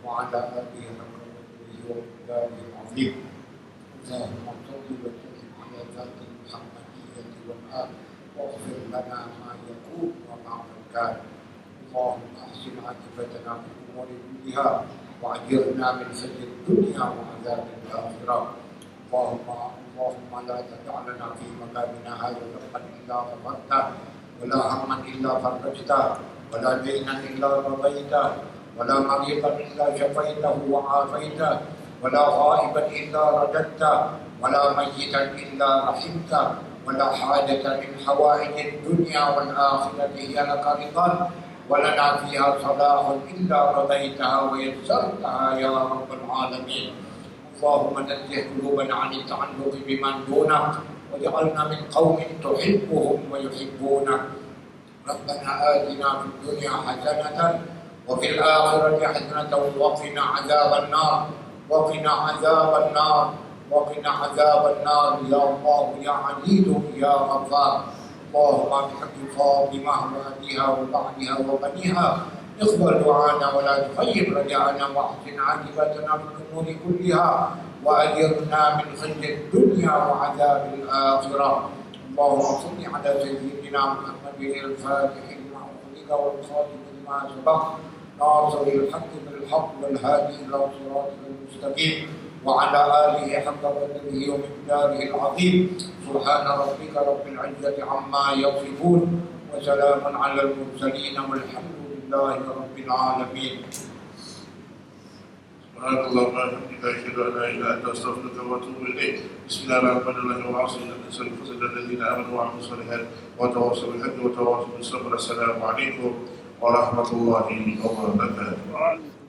وعلى آله وصحبه وسلم العظيم. اللهم صل وسلم على ذات المحمدية والآل واغفر لنا ما يكون وما كان. اللهم أحسن عاقبتنا في الأمور كلها وأجرنا من خزي الدنيا وعذاب الآخرة. اللهم لا تدع لنا في مقامنا هذا ذنبا إلا غفرته ولا هما إلا فرجته ولا دينا إلا قضيته ولا مريضا إلا شفيته وعافيته ولا غائبا إلا رددته ولا ميتا إلا رحمته ولا حاجة من حوائج الدنيا والآخرة هي لك رضا ولنا فيها صلاح إلا قضيتها ويسرتها يا رب العالمين. اللهم نزه قلوبنا عن التعلق بمن دونك واجعلنا من قوم تحبهم ويحبونك. ربنا آتنا في الدنيا حسنة وفي الآخرة حسنة وقنا عذاب النار وقنا عذاب النار وقنا عذاب النار يا الله يا عزيز يا غفار. اللهم بحق فاطمة وأبيها وبعدها وبنيها اقبل دعانا ولا تخيب رجاءنا واحسن عاقبتنا في الأمور كلها وأجرنا من خزي الدنيا وعذاب الآخرة. اللهم صل على سيدنا محمد الفاتح لما أغلق والخاتم لما سبق ناصر الحق بالحق والهادي إلى صراطك المستقيم وعلى آله حق قدره ومقداره العظيم. سبحان ربك رب العزة عما يصفون وسلام على المرسلين والحمد لله رب العالمين. سبحانك اللهم وبحمدك أشهد أن لا إله إلا أنت أستغفرك وأتوب إليك. بسم الله الرحمن الرحيم. والعصر إن الإنسان لفي خسر الذين آمنوا وعملوا الصالحات وتواصوا بالحق وتواصوا بالصبر. السلام عليكم ورحمة الله وبركاته.